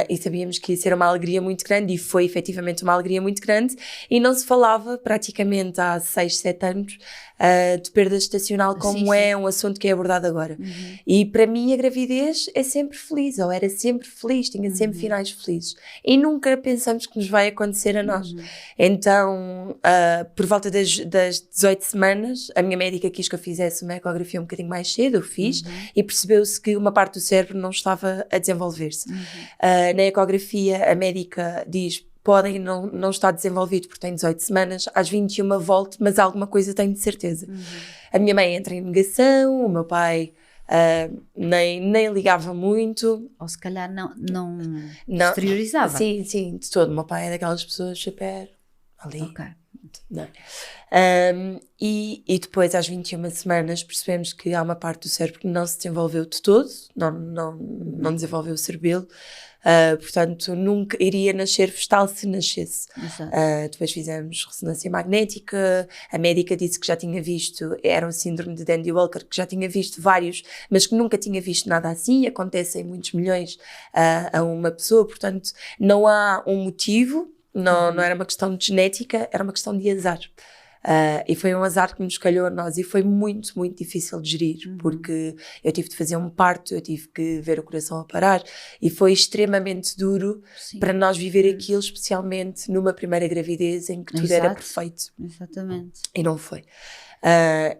e sabíamos que ia ser uma alegria muito grande, e foi efetivamente uma alegria muito grande, e não se falava praticamente há 6, 7 anos de perda gestacional como é um assunto que é abordado agora. E para mim a gravidez é sempre feliz, ou era sempre feliz, tinha sempre finais felizes, e nunca pensamos que nos vai acontecer a nós. Então, por volta das 18 semanas, a minha médica quis que eu fizesse uma ecografia um bocadinho mais cedo, eu fiz, e percebeu-se que uma parte do cérebro não estava a desenvolver-se. Na ecografia a médica diz, podem não estar desenvolvido porque tem 18 semanas, às 21 volte, mas alguma coisa tenho de certeza. A minha mãe entra em negação, o meu pai nem ligava muito. Ou se calhar não exteriorizava. Sim, de todo. O meu pai é daquelas pessoas super ali. Ok. Não. E depois às 21 semanas percebemos que há uma parte do cérebro que não se desenvolveu de todo, não desenvolveu o cerebelo, portanto nunca iria nascer festal se nascesse. Depois fizemos ressonância magnética, a médica disse que já tinha visto, era um síndrome de Dandy Walker, que já tinha visto vários, mas que nunca tinha visto nada assim, acontece em muitos milhões a uma pessoa, portanto não há um motivo. Não era uma questão de genética, era uma questão de azar. E foi um azar que nos calhou a nós e foi muito, muito difícil de gerir, porque eu tive de fazer um parto, eu tive que ver o coração a parar e foi extremamente duro para nós viver aquilo, especialmente numa primeira gravidez em que tudo era perfeito. Exatamente. E não foi.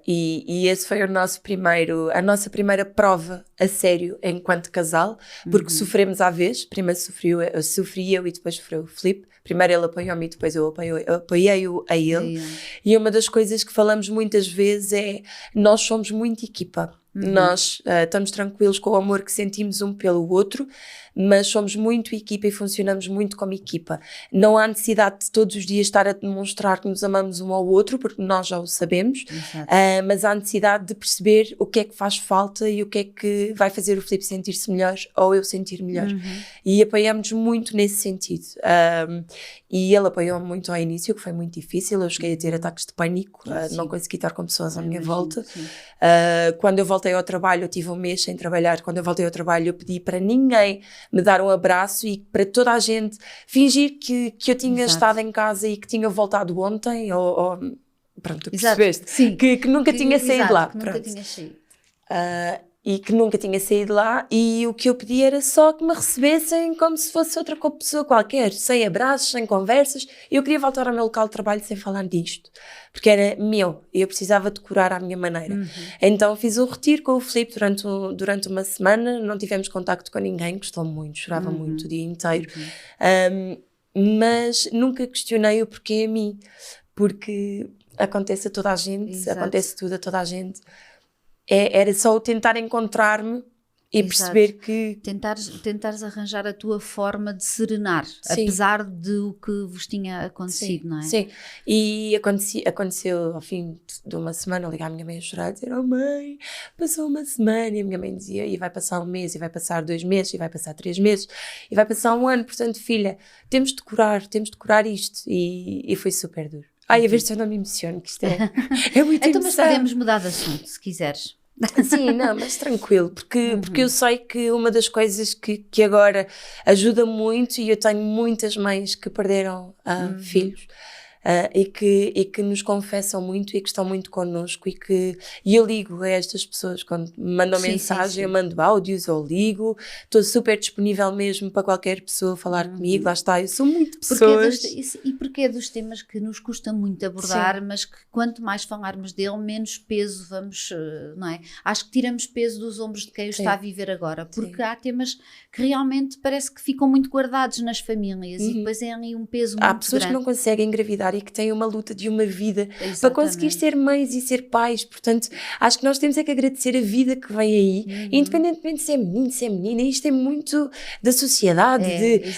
E esse foi a nossa primeira prova a sério enquanto casal, porque sofremos à vez. Primeiro sofri eu e depois sofreu o Filipe. Primeiro ele apoiou-me e depois eu apoiei-o a ele. E uma das coisas que falamos muitas vezes é, nós somos muito equipa. Nós estamos tranquilos com o amor que sentimos um pelo outro, mas somos muito equipa e funcionamos muito como equipa. Não há necessidade de todos os dias estar a demonstrar que nos amamos um ao outro, porque nós já o sabemos, mas há necessidade de perceber o que é que faz falta e o que é que vai fazer o Filipe sentir-se melhor ou eu sentir melhor. E apoiamos-nos muito nesse sentido. E ele apoiou-me muito ao início, que foi muito difícil. Eu cheguei a ter ataques de pânico, não consegui estar com pessoas à minha volta. Quando eu voltei ao trabalho, eu tive 1 mês sem trabalhar. Quando eu voltei ao trabalho, eu pedi para ninguém me dar um abraço e para toda a gente fingir que eu tinha estado em casa e que tinha voltado ontem, ou pronto, percebeste? Sim. Que nunca tinha saído lá. Que nunca tinha saído. E que nunca tinha saído lá, e o que eu pedi era só que me recebessem como se fosse outra pessoa qualquer, sem abraços, sem conversas. Eu queria voltar ao meu local de trabalho sem falar disto, porque era meu, e eu precisava de curar à minha maneira. Então fiz um retiro com o Filipe durante 1 semana, não tivemos contacto com ninguém, gostou muito, chorava muito o dia inteiro, mas nunca questionei o porquê a mim, porque acontece a toda a gente, acontece tudo a toda a gente. Era só o tentar encontrar-me E perceber que... Tentares arranjar a tua forma de serenar, apesar do que vos tinha acontecido, não é? Sim, e aconteceu ao fim de uma semana, ligar à minha mãe a chorar, a dizer, oh mãe, passou uma semana, e a minha mãe dizia, e vai passar um mês, e vai passar 2 meses, e vai passar 3 meses, e vai passar 1 ano, portanto, filha, temos de curar isto, e foi super duro. Ai, a ver se eu não me emociono, que isto é muito Então, mas podemos mudar de assunto, se quiseres. Sim, não, mas tranquilo, porque eu sei que uma das coisas que agora ajuda muito, e eu tenho muitas mães que perderam filhos, e que nos confessam muito e que estão muito connosco, e eu ligo a estas pessoas quando me mandam mensagem, eu mando áudios ou ligo, estou super disponível mesmo para qualquer pessoa falar comigo, lá está, eu sou muito pessoas. Porque é dos temas que nos custa muito abordar, mas que quanto mais falarmos dele, menos peso vamos, não é? Acho que tiramos peso dos ombros de quem o está a viver agora, porque há temas que realmente parece que ficam muito guardados nas famílias e depois é ali um peso muito grande. Há pessoas que não conseguem engravidar e que têm uma luta de uma vida para conseguir ser mães e ser pais, portanto acho que nós temos é que agradecer a vida que vem aí, independentemente de ser menino, de ser menina, isto é muito da sociedade,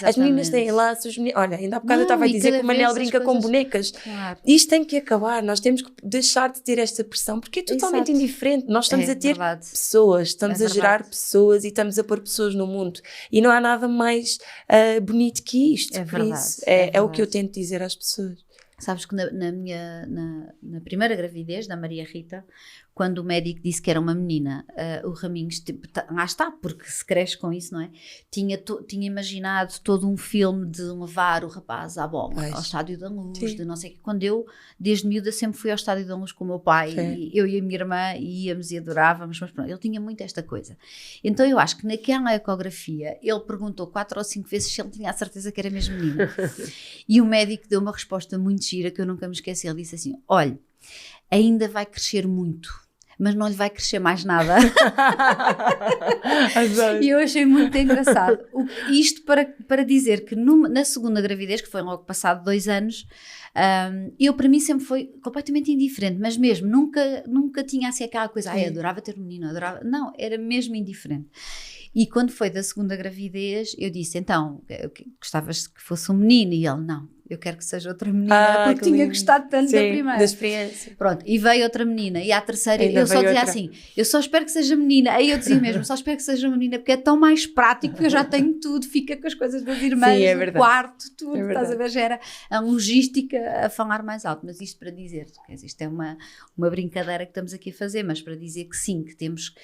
as meninas têm laços, olha, ainda há bocado eu estava a dizer que o Manel brinca com bonecas, isto tem que acabar, nós temos que deixar de ter esta pressão, porque é totalmente indiferente, nós estamos a ter pessoas, estamos a gerar pessoas e estamos a pôr pessoas no mundo, e não há nada mais bonito que isto, é o que eu tento dizer às pessoas. Sabes que na primeira gravidez da Maria Rita, quando o médico disse que era uma menina, o Raminhos, lá está, porque se cresce com isso, não é? Tinha imaginado todo um filme de levar o rapaz à bola, ao Estádio da Luz, de não sei o quê. Quando eu, desde miúda, sempre fui ao Estádio da Luz com o meu pai, e eu e a minha irmã íamos e adorávamos, mas pronto, ele tinha muito esta coisa. Então eu acho que naquela ecografia, ele perguntou 4 ou 5 vezes se ele tinha a certeza que era mesmo menina. E o médico deu uma resposta muito gira, que eu nunca me esqueci. Ele disse assim, olha, ainda vai crescer muito, mas não lhe vai crescer mais nada. E eu achei muito engraçado. Isto para dizer que na segunda gravidez, que foi logo passado 2 anos, para mim sempre foi completamente indiferente, mas mesmo, nunca tinha assim aquela coisa, eu adorava ter um menino, não, era mesmo indiferente. E quando foi da segunda gravidez, eu disse, então, gostavas que fosse um menino? E ele, não, eu quero que seja outra menina, porque tinha gostado tanto da primeira. Da experiência. Pronto, e veio outra menina, e à terceira eu só dizia assim, eu só espero que seja menina. Aí eu dizia mesmo, só espero que seja menina, porque é tão mais prático, porque eu já tenho tudo, fica com as coisas das irmãs, o quarto, tudo, estás a ver, já era a logística a falar mais alto. Mas isto para dizer, isto é uma brincadeira que estamos aqui a fazer, mas para dizer que sim, que temos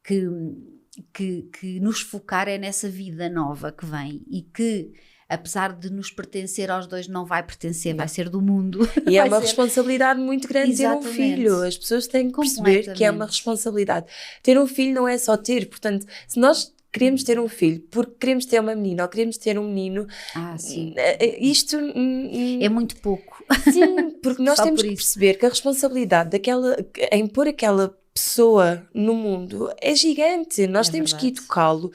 que nos focar é nessa vida nova que vem, e que apesar de nos pertencer aos dois, não vai pertencer, vai ser do mundo. E é uma responsabilidade muito grande ter um filho. As pessoas têm que perceber que é uma responsabilidade. Ter um filho não é só ter, portanto, se nós queremos ter um filho porque queremos ter uma menina ou queremos ter um menino, isto é muito pouco. Sim, porque nós temos que perceber que a responsabilidade em pôr aquela pessoa no mundo é gigante, nós temos que educá-lo,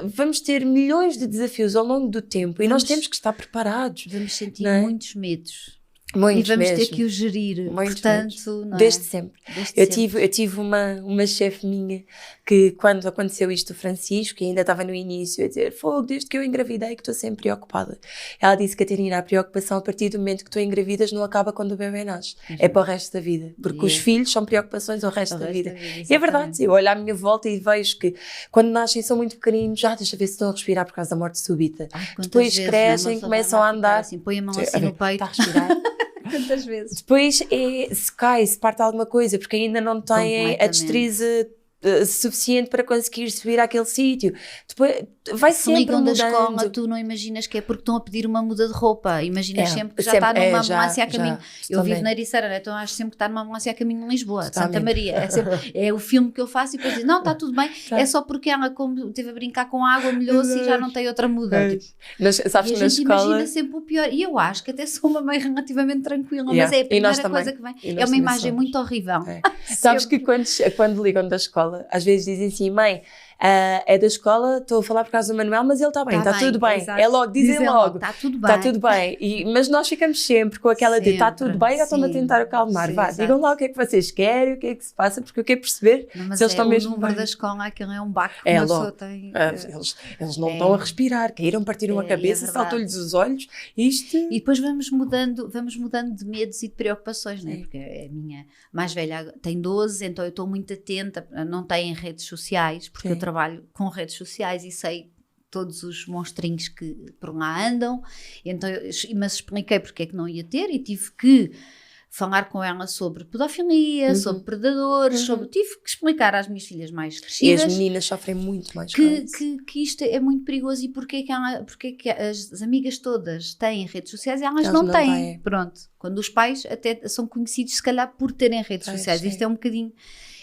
vamos ter milhões de desafios ao longo do tempo e nós temos que estar preparados. Vamos sentir muitos medos. Muitos e vamos mesmo. ter que o gerir, portanto, não é? Desde sempre. Eu tive uma chefe minha que, quando aconteceu isto do Francisco, que ainda estava no início, a dizer, fogo, desde que eu engravidei que estou sempre preocupada. Ela disse, Catarina, a preocupação a partir do momento que tu engravidas não acaba quando o bebê nasce, é para o resto da vida, porque os filhos são preocupações ao resto da vida. E é verdade, eu olho à minha volta e vejo que quando nascem são muito pequeninos, deixa ver se estão a respirar por causa da morte súbita. Depois vezes, crescem, começam a andar. Assim, põe a mão assim no peito. Está a respirar. Quantas vezes? Depois se parte alguma coisa, porque ainda não tem a destreza suficiente para conseguir subir àquele sítio. Depois vai sempre mudando. Da escola, tu não imaginas que é porque estão a pedir uma muda de roupa, imaginas sempre que já está numa ambulância a caminho. Eu vivo na Ericeira, né? Então acho sempre que está numa ambulância a caminho em Lisboa, Santa Maria. É o filme que eu faço e depois diz, não, está tudo bem, é só porque ela esteve a brincar com água, molhou-se e já não tem outra muda. Sabes que na escola imagina sempre o pior, e eu acho que até sou uma mãe relativamente tranquila, mas é a primeira coisa que vem, é uma imagem muito horrível. Sabes que quando ligam da escola, às vezes dizem assim, mãe, é da escola, estou a falar por causa do Manuel, mas ele está bem, está tudo bem. Exato. É logo, dizem logo. Está tudo bem. Está tudo bem. Mas nós ficamos sempre com aquela de está tudo bem, já estão-me a tentar acalmar. Vá, digam lá o que é que vocês querem, o que é que se passa, porque eu quero perceber se eles estão mesmo bem. O número da escola, aquilo é um baco que uma pessoa tem. Eles não estão a respirar, caíram, partiram a cabeça, saltou-lhes os olhos. E depois vamos mudando de medos e de preocupações, né? Porque a minha mais velha tem 12, então eu estou muito atenta, não tem redes sociais, porque eu trabalho com redes sociais e sei todos os monstrinhos que por lá andam, então, mas expliquei porque é que não ia ter e tive que falar com ela sobre pedofilia, sobre predadores, tive que explicar às minhas filhas mais crescidas. E as meninas sofrem muito mais que isto é muito perigoso e porque é que as amigas todas têm redes sociais e elas não têm. Pronto, quando os pais até são conhecidos se calhar por terem redes sociais. Isto é um bocadinho...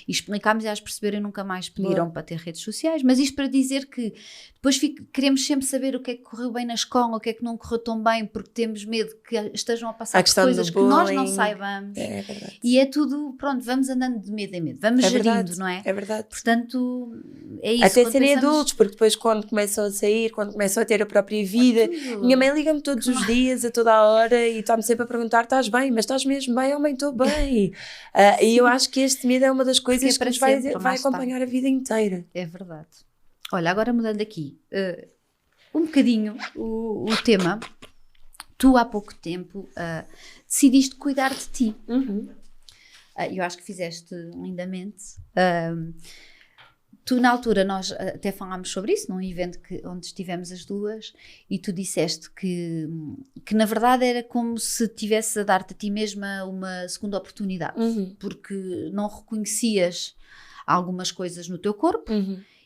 E explicámos e elas perceberem nunca mais pediram para ter redes sociais, mas isto para dizer que depois queremos sempre saber o que é que correu bem na escola, o que é que não correu tão bem, porque temos medo que estejam a passar por coisas que nós não saibamos. É verdade. E é tudo, pronto, vamos andando de medo em medo, vamos gerindo, não é? É verdade. Portanto, é isso. Até serem adultos, porque depois quando começam a sair, quando começam a ter a própria vida, minha mãe liga-me todos os dias, a toda a hora, e está-me sempre a perguntar, estás bem? Mas estás mesmo bem? Oh mãe, estou bem. E eu acho que este medo é uma das coisas que nos vai acompanhar a vida inteira. É verdade. Olha, agora mudando aqui um bocadinho o tema, tu há pouco tempo decidiste cuidar de ti. Eu acho que fizeste lindamente. Tu na altura, nós até falámos sobre isso num evento onde estivemos as duas e tu disseste que na verdade era como se estivesse a dar-te a ti mesma uma segunda oportunidade, porque não reconhecias algumas coisas no teu corpo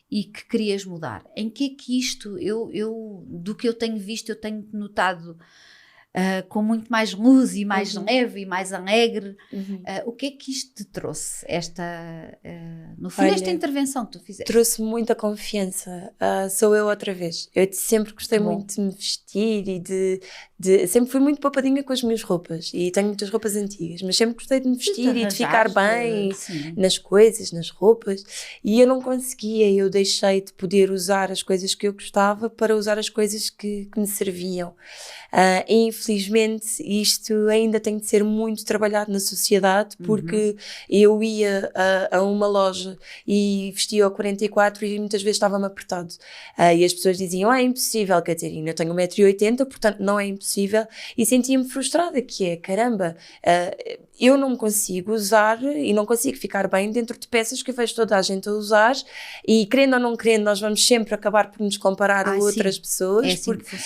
e que querias mudar. Em que é que isto, eu do que eu tenho visto, eu tenho notado com muito mais luz e mais leve e mais alegre. O que é que isto te trouxe? No fundo, esta intervenção que tu fizeste? Trouxe muita confiança. Sou eu outra vez. Eu sempre gostei muito de me vestir e sempre fui muito poupadinha com as minhas roupas e tenho muitas roupas antigas, mas sempre gostei de me vestir e de ficar bem nas coisas, nas roupas, e eu não conseguia, eu deixei de poder usar as coisas que eu gostava para usar as coisas que me serviam. Infelizmente isto ainda tem de ser muito trabalhado na sociedade, porque eu ia a uma loja e vestia ao 44 e muitas vezes estava-me apertado, e as pessoas diziam, é impossível, Catarina, eu tenho 1,80 m, portanto não é impossível, e sentia-me frustrada, que é, caramba, eu não consigo usar e não consigo ficar bem dentro de peças que eu vejo toda a gente a usar, e querendo ou não querendo nós vamos sempre acabar por nos comparar a outras pessoas, é assim porque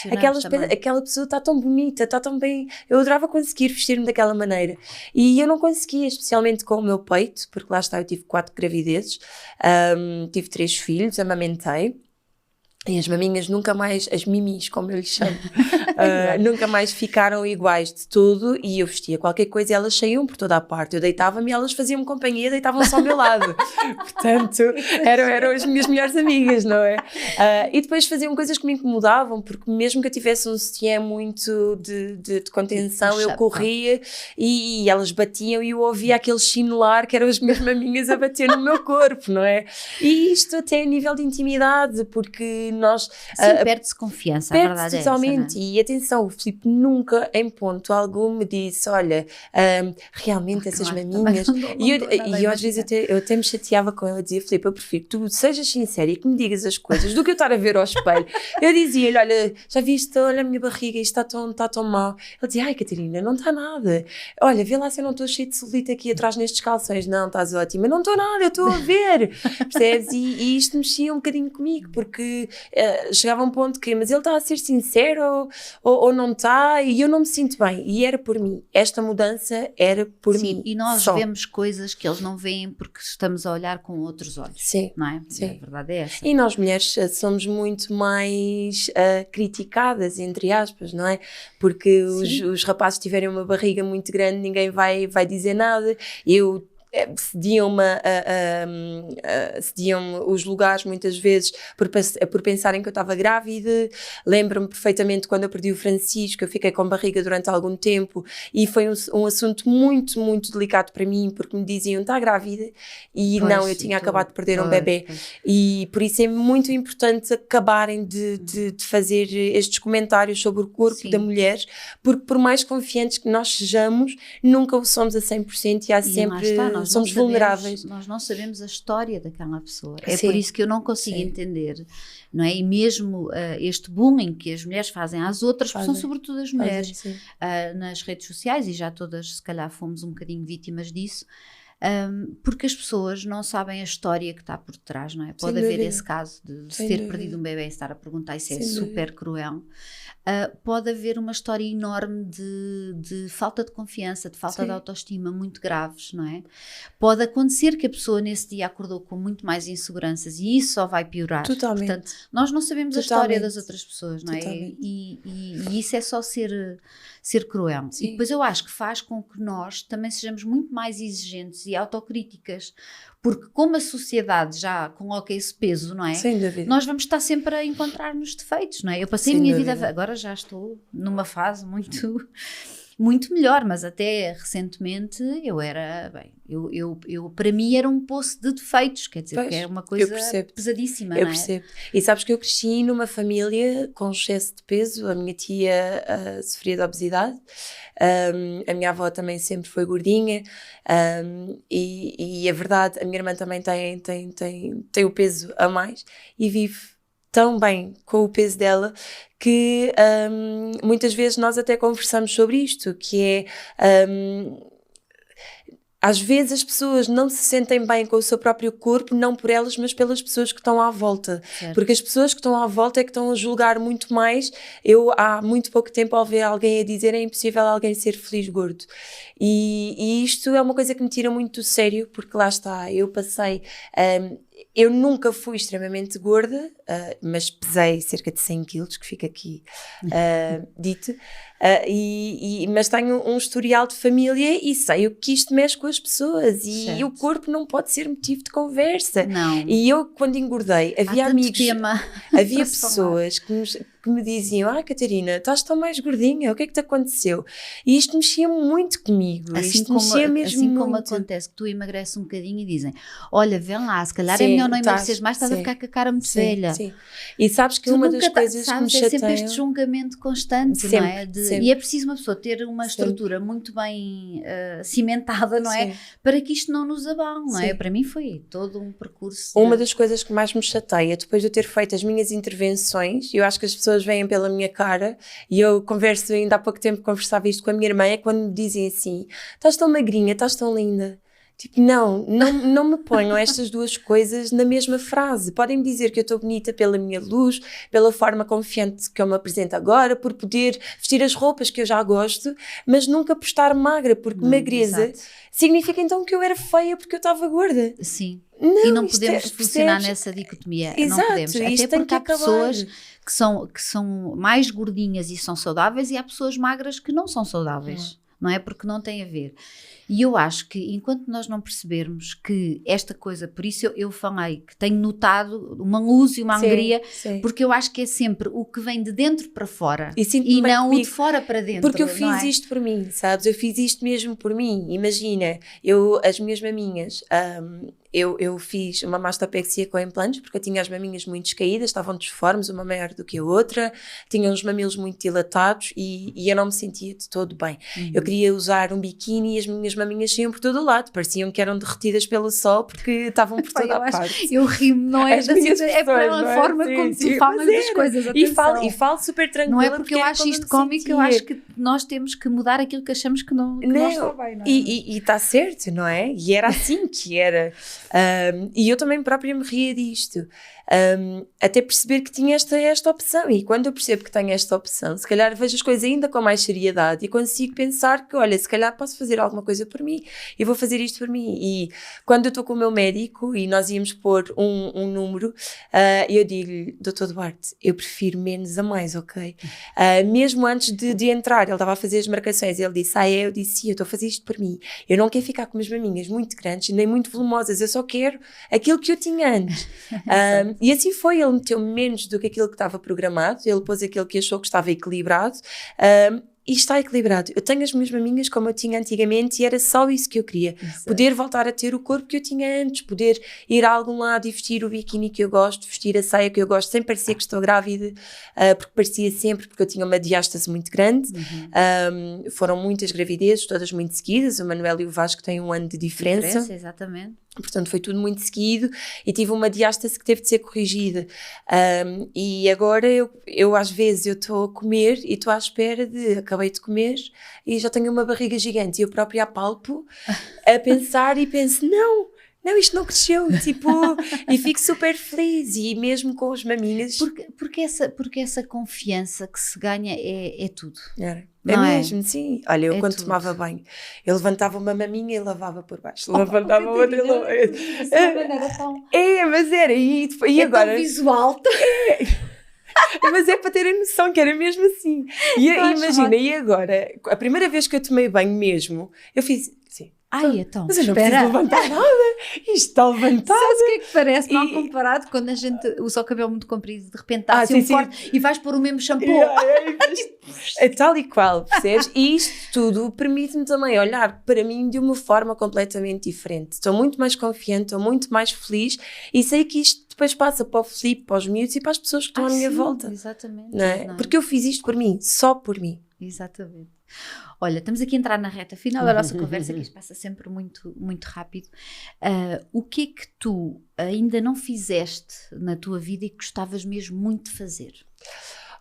aquela pessoa está tão bonita, está tão bem, eu adorava conseguir vestir-me daquela maneira, e eu não conseguia, especialmente com o meu peito, porque lá está, eu tive 4 gravidezes, tive 3 filhos, amamentei, e as maminhas nunca mais, as mimis, como eu lhes chamo, nunca mais ficaram iguais de tudo, e eu vestia qualquer coisa e elas saíam por toda a parte. Eu deitava-me e elas faziam-me companhia, deitavam-se ao meu lado. Portanto, eram as minhas melhores amigas, não é? E depois faziam coisas que me incomodavam, porque mesmo que eu tivesse um sutiã muito de contenção, eu corria e elas batiam e eu ouvia aquele chinelar que eram as minhas maminhas a bater no meu corpo, não é? E isto até a nível de intimidade, porque nós... perde-se confiança, a verdade totalmente. É essa, não é? E atenção, o Filipe nunca em ponto algum me disse, olha, realmente essas maminhas... E eu às vezes eu até me chateava com ele, eu dizia, Filipe, eu prefiro que tu sejas sincero e que me digas as coisas do que eu estar a ver ao espelho. Eu dizia-lhe, olha, já viste, olha a minha barriga, isto está tão mal. Ele dizia, ai Catarina, não está nada. Olha, vê lá se eu não estou cheio de celulite aqui atrás nestes calções. Não, estás ótima. Não estou nada, eu estou a ver. Percebes? E isto mexia um bocadinho comigo, porque chegava a um ponto que, mas ele está a ser sincero ou não está, e eu não me sinto bem, e era por mim, esta mudança era por mim. E nós vemos coisas que eles não veem porque estamos a olhar com outros olhos, não é? Sim. A verdade é essa. E nós mulheres somos muito mais criticadas, entre aspas, não é? Porque os rapazes tiverem uma barriga muito grande, ninguém vai dizer nada. Eu cediam-me os lugares muitas vezes por pensarem que eu estava grávida. Lembro-me perfeitamente quando eu perdi o Francisco, eu fiquei com barriga durante algum tempo e foi um assunto muito, muito delicado para mim, porque me diziam, está grávida? E pois, não, eu tinha acabado de perder um bebê. E por isso é muito importante acabarem de fazer estes comentários sobre o corpo da mulher, porque por mais confiantes que nós sejamos, nunca o somos a 100% e há sempre... somos vulneráveis. Nós não sabemos a história daquela pessoa. É por isso que eu não consigo entender, não é? E mesmo este bullying que as mulheres fazem às outras, são sobretudo as mulheres, nas redes sociais, e já todas se calhar fomos um bocadinho vítimas disso, porque as pessoas não sabem a história que está por trás, não é? Pode haver esse caso de ter perdido um bebê e estar a perguntar, isso é super cruel. Pode haver uma história enorme de falta de confiança, de falta de autoestima muito graves, não é? Pode acontecer que a pessoa nesse dia acordou com muito mais inseguranças e isso só vai piorar. Totalmente. Portanto, nós não sabemos a história das outras pessoas, não é? E isso é só ser cruel. E depois eu acho que faz com que nós também sejamos muito mais exigentes e autocríticas, porque como a sociedade já coloca esse peso, não é? Sem dúvida. Nós vamos estar sempre a encontrar-nos defeitos, não é? Eu passei a minha vida, agora já estou numa fase muito melhor, mas até recentemente eu era, eu para mim era um poço de defeitos, quer dizer, que é uma coisa pesadíssima, eu não é? Percebo. E sabes que eu cresci numa família com excesso de peso, a minha tia sofria de obesidade, a minha avó também sempre foi gordinha, e a verdade, a minha irmã também tem o peso a mais e vive tão bem com o peso dela que muitas vezes nós até conversamos sobre isto, que é às vezes as pessoas não se sentem bem com o seu próprio corpo, não por elas, mas pelas pessoas que estão à volta. Certo. Porque as pessoas que estão à volta é que estão a julgar muito mais. Eu há muito pouco tempo ouvi alguém a dizer é impossível alguém ser feliz gordo. E isto é uma coisa que me tira muito do sério, porque lá está, eu passei... eu nunca fui extremamente gorda, mas pesei cerca de 100 quilos, que fica aqui dito, mas tenho um historial de família e sei o que isto mexe com as pessoas e o corpo não pode ser motivo de conversa. Não. E eu, quando engordei, havia amigos, havia pessoas que me diziam, Catarina, estás tão mais gordinha, o que é que te aconteceu? E isto mexia muito comigo, assim como acontece que tu emagreces um bocadinho e dizem, olha, vê lá, se calhar é melhor não emagreces mais, estás a ficar com a cara muito velha. Sim. E sabes que uma das coisas que me chateiam... É sempre este julgamento constante, não é? E é preciso uma pessoa ter uma estrutura muito bem cimentada, não é? Para que isto não nos abale, não é? Para mim foi todo um percurso. Uma das coisas que mais me chateia, depois de eu ter feito as minhas intervenções, eu acho que as pessoas vêm pela minha cara, e eu converso, ainda há pouco tempo conversava isto com a minha irmã, é quando me dizem assim, estás tão magrinha, estás tão linda. Tipo, não me ponham estas duas coisas na mesma frase. Podem-me dizer que eu estou bonita pela minha luz, pela forma confiante que eu me apresento agora, por poder vestir as roupas que eu já gosto, mas nunca por estar magra, porque magreza significa então que eu era feia porque eu estava gorda. Sim. Não, e não podemos funcionar nessa dicotomia. Exato, não podemos. Até porque há pessoas que são mais gordinhas e são saudáveis e há pessoas magras que não são saudáveis. Não é? Porque não tem a ver. E eu acho que enquanto nós não percebermos que esta coisa, por isso eu falei que tenho notado uma luz e uma alegria, porque eu acho que é sempre o que vem de dentro para fora e não o de fora para dentro. Porque eu fiz isto por mim, sabes? Eu fiz isto mesmo por mim. Imagina, as minhas maminhas... Eu fiz uma mastopexia com implantes porque eu tinha as maminhas muito descaídas, estavam disformes, uma maior do que a outra, tinha uns mamilos muito dilatados e eu não me sentia de todo bem. Eu queria usar um biquíni e as minhas maminhas saíam por todo o lado, pareciam que eram derretidas pelo sol porque estavam por toda a parte. Eu rimo, não é? É pela forma como tu falas das coisas. E falo super tranquila. Não é porque eu acho isto cómico, eu acho que nós temos que mudar aquilo que achamos que não está bem. Não é? E está certo, não é? E era assim que era. E eu também própria me ria disto. Até perceber que tinha esta opção, e quando eu percebo que tenho esta opção, se calhar vejo as coisas ainda com mais seriedade e consigo pensar que, olha, se calhar posso fazer alguma coisa por mim e vou fazer isto por mim. E quando eu estou com o meu médico e nós íamos pôr um número, eu digo-lhe, Dr. Duarte, eu prefiro menos a mais, ok? Mesmo antes de entrar, ele estava a fazer as marcações, ele disse, eu disse, sim, eu estou a fazer isto por mim, eu não quero ficar com umas maminhas muito grandes nem muito volumosas, eu só quero aquilo que eu tinha antes. E assim foi, ele meteu menos do que aquilo que estava programado, ele pôs aquilo que achou que estava equilibrado, e está equilibrado. Eu tenho as minhas maminhas como eu tinha antigamente e era só isso que eu queria. Exato. Poder voltar a ter o corpo que eu tinha antes, poder ir a algum lado e vestir o biquíni que eu gosto, vestir a saia que eu gosto, sem parecer que estou grávida, porque parecia sempre, porque eu tinha uma diástase muito grande. Foram muitas gravidezes, todas muito seguidas. O Manuel e o Vasco têm 1 ano de diferença. Exatamente. Portanto, foi tudo muito seguido e tive uma diástase que teve de ser corrigida. E agora eu às vezes eu estou a comer e estou à espera acabei de comer e já tenho uma barriga gigante e eu própria apalpo a pensar e penso, não, isto não cresceu, tipo, e fico super feliz, e mesmo com os maminhas. Porque essa confiança que se ganha é tudo. É mesmo, sim. Olha, eu quando tomava banho, eu levantava uma maminha e lavava por baixo. Levantava outra e lavava. Mas era. E agora? Tão visual. Mas é para terem noção que era mesmo assim. E imagina, e agora, a primeira vez que eu tomei banho mesmo, eu fiz assim. Então, mas eu não preciso levantar nada, isto está levantado. Sabes o que é que parece mal comparado quando a gente usa o cabelo muito comprido, de repente está assim corte e vais pôr o mesmo shampoo. É tal e qual, percebes? E isto tudo permite-me também olhar para mim de uma forma completamente diferente. Estou muito mais confiante, estou muito mais feliz e sei que isto depois passa para o Filipe, para os miúdos e para as pessoas que estão à minha volta. Exatamente. Não é? Porque eu fiz isto por mim, só por mim. Exatamente. Olha, estamos aqui a entrar na reta final da nossa conversa, que isto passa sempre muito, muito rápido. O que é que tu ainda não fizeste na tua vida e que gostavas mesmo muito de fazer?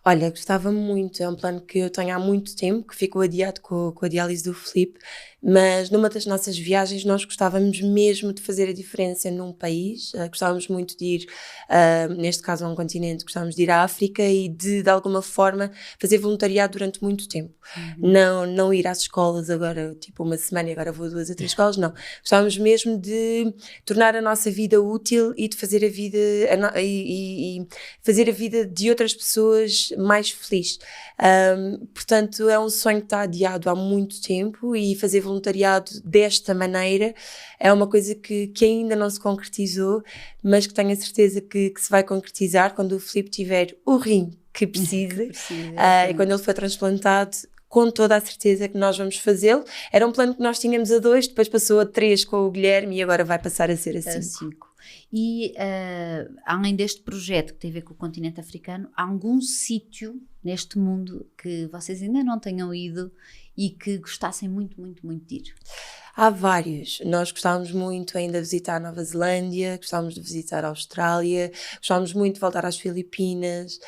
Olha, gostava muito, é um plano que eu tenho há muito tempo, que ficou adiado com a diálise do Filipe, mas numa das nossas viagens nós gostávamos mesmo de fazer a diferença num país, gostávamos muito de ir, neste caso a um continente, gostávamos de ir à África e de alguma forma fazer voluntariado durante muito tempo. Não ir às escolas agora, tipo uma semana e agora vou a 2 ou 3 escolas, não. Gostávamos mesmo de tornar a nossa vida útil e de fazer a vida, e fazer a vida de outras pessoas mais feliz. Portanto, é um sonho que está adiado há muito tempo e fazer voluntariado desta maneira é uma coisa que ainda não se concretizou, mas que tenho a certeza que se vai concretizar quando o Filipe tiver o rim que precisa. E quando ele for transplantado, com toda a certeza que nós vamos fazê-lo. Era um plano que nós tínhamos a 2, depois passou a 3 com o Guilherme e agora vai passar a ser a 5. E além deste projeto que tem a ver com o continente africano, há algum sítio neste mundo que vocês ainda não tenham ido e que gostassem muito, muito, muito de ir? Há vários. Nós gostávamos muito ainda de visitar a Nova Zelândia, gostávamos de visitar a Austrália, gostávamos muito de voltar às Filipinas,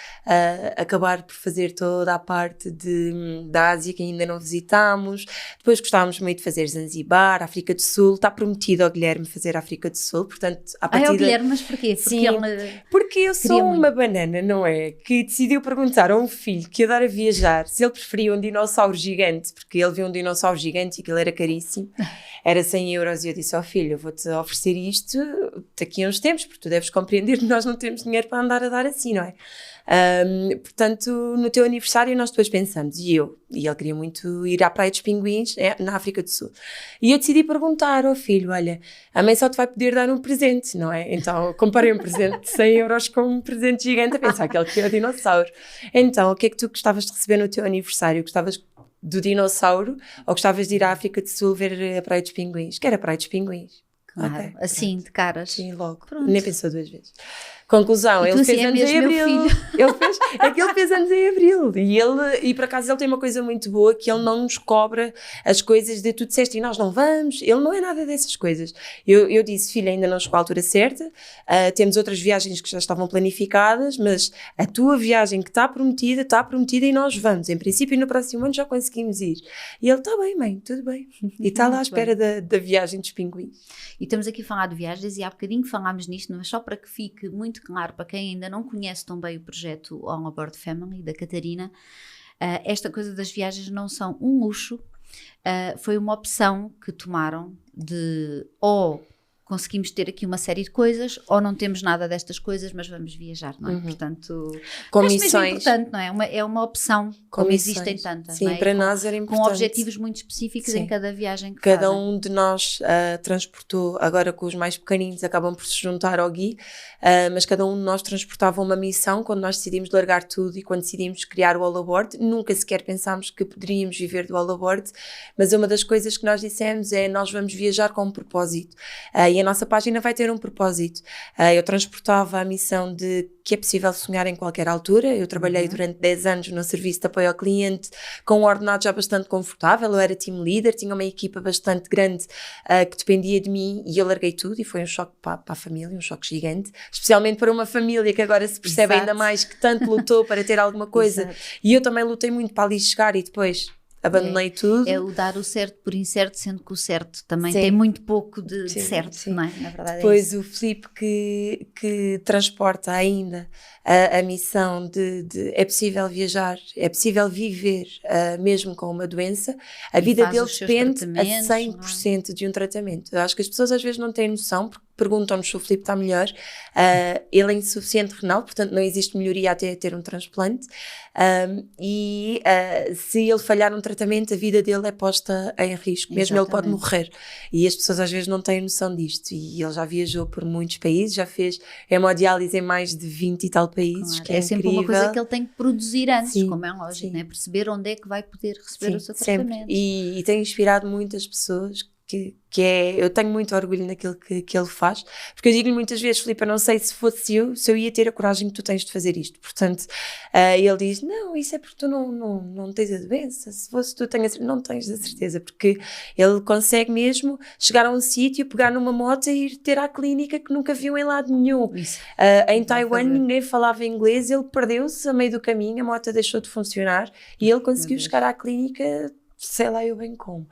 acabar por fazer toda a parte da Ásia que ainda não visitámos. Depois gostávamos muito de fazer Zanzibar, África do Sul. Está prometido ao Guilherme fazer a África do Sul, portanto, à partida... o Guilherme, mas porquê? Sim, porque eu sou uma banana, não é? Que decidiu perguntar a um filho que adora viajar se ele preferia um dinossauro gigante, porque ele viu um dinossauro gigante e aquilo era caríssimo. Era 100 euros e eu disse ao filho, eu vou-te oferecer isto daqui a uns tempos, porque tu deves compreender que nós não temos dinheiro para andar a dar assim, não é? Portanto, no teu aniversário nós depois pensamos, e ele queria muito ir à Praia dos Pinguins, na África do Sul. E eu decidi perguntar ao filho, olha, a mãe só te vai poder dar um presente, não é? Então, comparei um presente de 100 euros com um presente gigante, a pensar que ele queria o dinossauro. Então, o que é que tu gostavas de receber no teu aniversário? Gostavas do dinossauro ou gostavas de ir à África do Sul ver a Praia dos Pinguins? Que era a Praia dos Pinguins. Claro, Okay, assim, pronto. de caras. Sim, logo. Pronto. Nem pensou 2 vezes. Conclusão, ele fez assim, anos em abril. Ele fez anos em abril. E por acaso ele tem uma coisa muito boa, que ele não nos cobra as coisas de tu disseste e nós não vamos. Ele não é nada dessas coisas. Eu disse, filha, ainda não chegou à altura certa, temos outras viagens que já estavam planificadas, mas a tua viagem que está prometida e nós vamos. Em princípio, no próximo ano já conseguimos ir. E ele, está bem, mãe, tudo bem. E está lá à espera da viagem dos pinguins. E estamos aqui a falar de viagens e há bocadinho falámos nisto, mas só para que fique muito claro para quem ainda não conhece tão bem o projeto All Aboard Family da Catarina, esta coisa das viagens não são um luxo, foi uma opção que tomaram de ou conseguimos ter aqui uma série de coisas ou não temos nada destas coisas, mas vamos viajar, não é? Portanto, acho mesmo importante, não é? É uma opção, como existem tantas. Sim, não é? para nós era importante. Com objetivos muito específicos em cada viagem que cada fazem. Um de nós transportou, agora com os mais pequeninos acabam por se juntar ao Gui, mas cada um de nós transportava uma missão quando nós decidimos largar tudo e quando decidimos criar o All Aboard. Nunca sequer pensámos que poderíamos viver do All Aboard, mas uma das coisas que nós dissemos é nós vamos viajar com um propósito. E a nossa página vai ter um propósito. Eu transportava a missão de que é possível sonhar em qualquer altura. Eu trabalhei durante 10 anos no serviço de apoio ao cliente com um ordenado já bastante confortável. Eu era team leader, tinha uma equipa bastante grande que dependia de mim e eu larguei tudo e foi um choque para a família, um choque gigante, especialmente para uma família que agora se percebe ainda mais que tanto lutou para ter alguma coisa. E eu também lutei muito para ali chegar e depois abandonei tudo. É o dar o certo por incerto, sendo que o certo também tem muito pouco de certo, não é? Na verdade depois o Filipe que transporta ainda a missão de é possível viajar, é possível viver mesmo com uma doença, a vida dele depende a 100% de um tratamento. Eu acho que as pessoas às vezes não têm noção, porque perguntam-nos se o Filipe está melhor. Ele é insuficiente renal, portanto não existe melhoria até ter um transplante, se ele falhar um tratamento, a vida dele é posta em risco, mesmo ele pode morrer, e as pessoas às vezes não têm noção disto, e ele já viajou por muitos países, já fez hemodiálise em mais de 20 e tal países, que é sempre incrível. uma coisa que ele tem que produzir antes, como é lógico, né? Perceber onde é que vai poder receber o seu tratamento. E tem inspirado muitas pessoas eu tenho muito orgulho naquilo que ele faz, porque eu digo-lhe muitas vezes, Filipe, eu não sei se fosse se eu ia ter a coragem que tu tens de fazer isto, portanto, ele diz, não, isso é porque tu não tens a doença, se fosse tu não tens a certeza, porque ele consegue mesmo chegar a um sítio, pegar numa moto e ir ter à clínica que nunca viu em lado nenhum. Em Taiwan ninguém falava inglês, ele perdeu-se a meio do caminho, a moto deixou de funcionar e ele conseguiu chegar à clínica, sei lá eu bem como.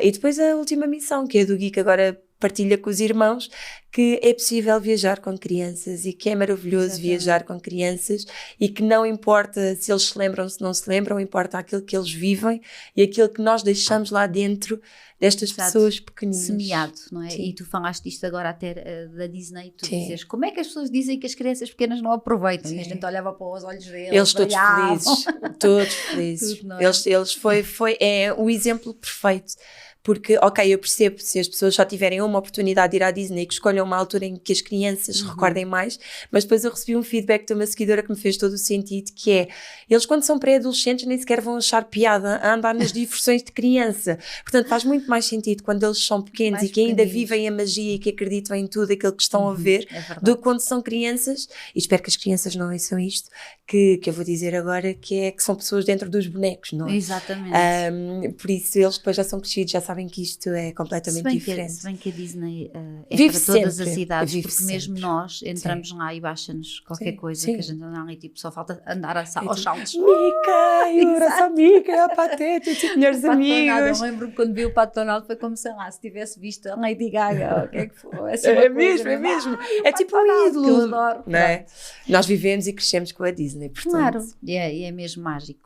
E depois a última missão, que é do Gui, que agora partilha com os irmãos, que é possível viajar com crianças e que é maravilhoso viajar com crianças e que não importa se eles se lembram, se não se lembram, importa aquilo que eles vivem e aquilo que nós deixamos lá dentro destas pessoas pequeninas. Semeado, não é? E tu falaste isto agora até da Disney, tu dizes, como é que as pessoas dizem que as crianças pequenas não aproveitam? E a gente olhava para os olhos deles. Eles todos felizes, todos felizes. Tudo, eles foi o exemplo perfeito. Porque, ok, eu percebo se as pessoas só tiverem uma oportunidade de ir à Disney, que escolham uma altura em que as crianças se recordem mais, mas depois eu recebi um feedback de uma seguidora que me fez todo o sentido, que é, eles quando são pré-adolescentes nem sequer vão achar piada a andar nas diversões de criança. Portanto, faz muito mais sentido quando eles são pequenos e que ainda vivem a magia e que acreditam em tudo aquilo que estão a ver, do que quando são crianças, e espero que as crianças não ouçam isto, que eu vou dizer agora, que são pessoas dentro dos bonecos, não é? Exatamente. Por isso, eles depois já são crescidos, já sabem que isto é completamente diferente. Se bem que a Disney é vive para todas sempre, as idades, porque sempre. Mesmo nós entramos lá e baixa-nos qualquer coisa que a gente anda ali, tipo, só falta andar aos saltos. Mica, ora Mica, a Pateta, tipo, melhores amigos. Eu lembro-me quando vi o Pato Donald, foi como, sei lá, se tivesse visto a Lady Gaga, o que é que foi? É mesmo. É tipo um ídolo. Que eu adoro. Não é? Nós vivemos e crescemos com a Disney, portanto. Claro, e é mesmo mágico.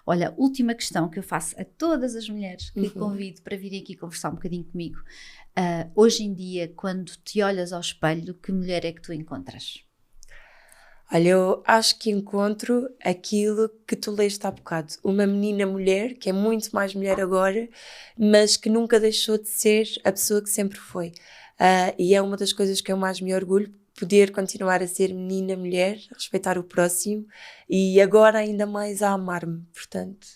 Olha, última questão que eu faço a todas as mulheres que convido para virem aqui conversar um bocadinho comigo. Hoje em dia, quando te olhas ao espelho, que mulher é que tu encontras? Olha, eu acho que encontro aquilo que tu leste há bocado. Uma menina mulher, que é muito mais mulher agora, mas que nunca deixou de ser a pessoa que sempre foi. E é uma das coisas que eu mais me orgulho, poder continuar a ser menina, mulher, a respeitar o próximo e agora ainda mais a amar-me, portanto.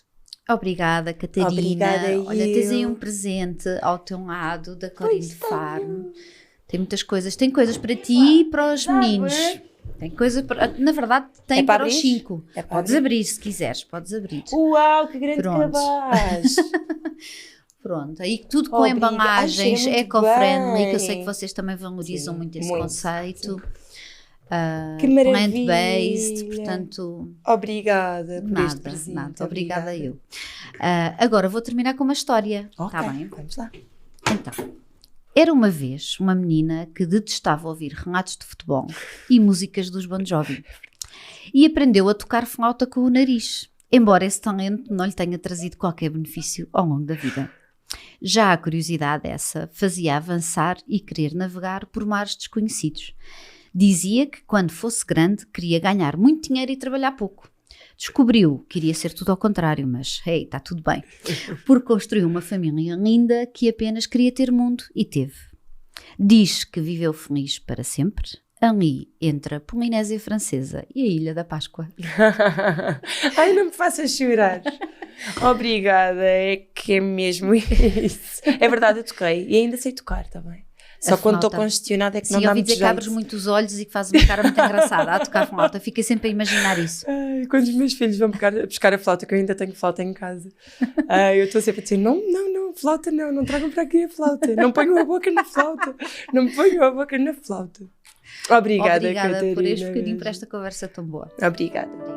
Obrigada, Catarina. Obrigada. Olha, tens aí um presente ao teu lado da Corinne Farm. Tem muitas coisas. Tem coisas para ti e para os meninos. Tem coisa para... Na verdade, tem para para os abrir? 5. É para Podes abrir se quiseres, podes abrir. Uau, que grande Pronto. cabaz! Pronto, aí tudo com Obrigada. embalagens Cheira muito eco-friendly, que eu sei bem. que vocês também valorizam Sim, muito esse muito, conceito. Que maravilha! Plant-based, portanto... Obrigada por este presente. Nada, obrigada eu. Agora vou terminar com uma história, Ok, está bem? vamos lá. Então, era uma vez uma menina que detestava ouvir relatos de futebol e músicas dos Bon Jovi e aprendeu a tocar flauta com o nariz, embora esse talento não lhe tenha trazido qualquer benefício ao longo da vida. Já a curiosidade essa fazia avançar e querer navegar por mares desconhecidos. Dizia que quando fosse grande queria ganhar muito dinheiro e trabalhar pouco. Descobriu que iria ser tudo ao contrário, mas, hey, está tudo bem. Porque construiu uma família linda que apenas queria ter mundo e teve. Diz que viveu feliz para sempre, ali entre a Polinésia Francesa e a Ilha da Páscoa. Ai, não me faças chorar. Obrigada, é que é mesmo isso. É verdade, eu toquei e ainda sei tocar também. Só A quando estou flauta. congestionada é que Sim, não dá ouvi muito dizer que abres jeito. muito os olhos e que fazes uma cara muito engraçada a tocar flauta. Fiquei sempre a imaginar isso. Ai, quando os meus filhos vão buscar a flauta, que eu ainda tenho flauta em casa, eu estou sempre a dizer, não, flauta não tragam para aqui a flauta, não ponham a boca na flauta, não ponham a boca na flauta. Obrigada, Obrigada Catarina. por este bocadinho, por esta conversa tão boa. Obrigada.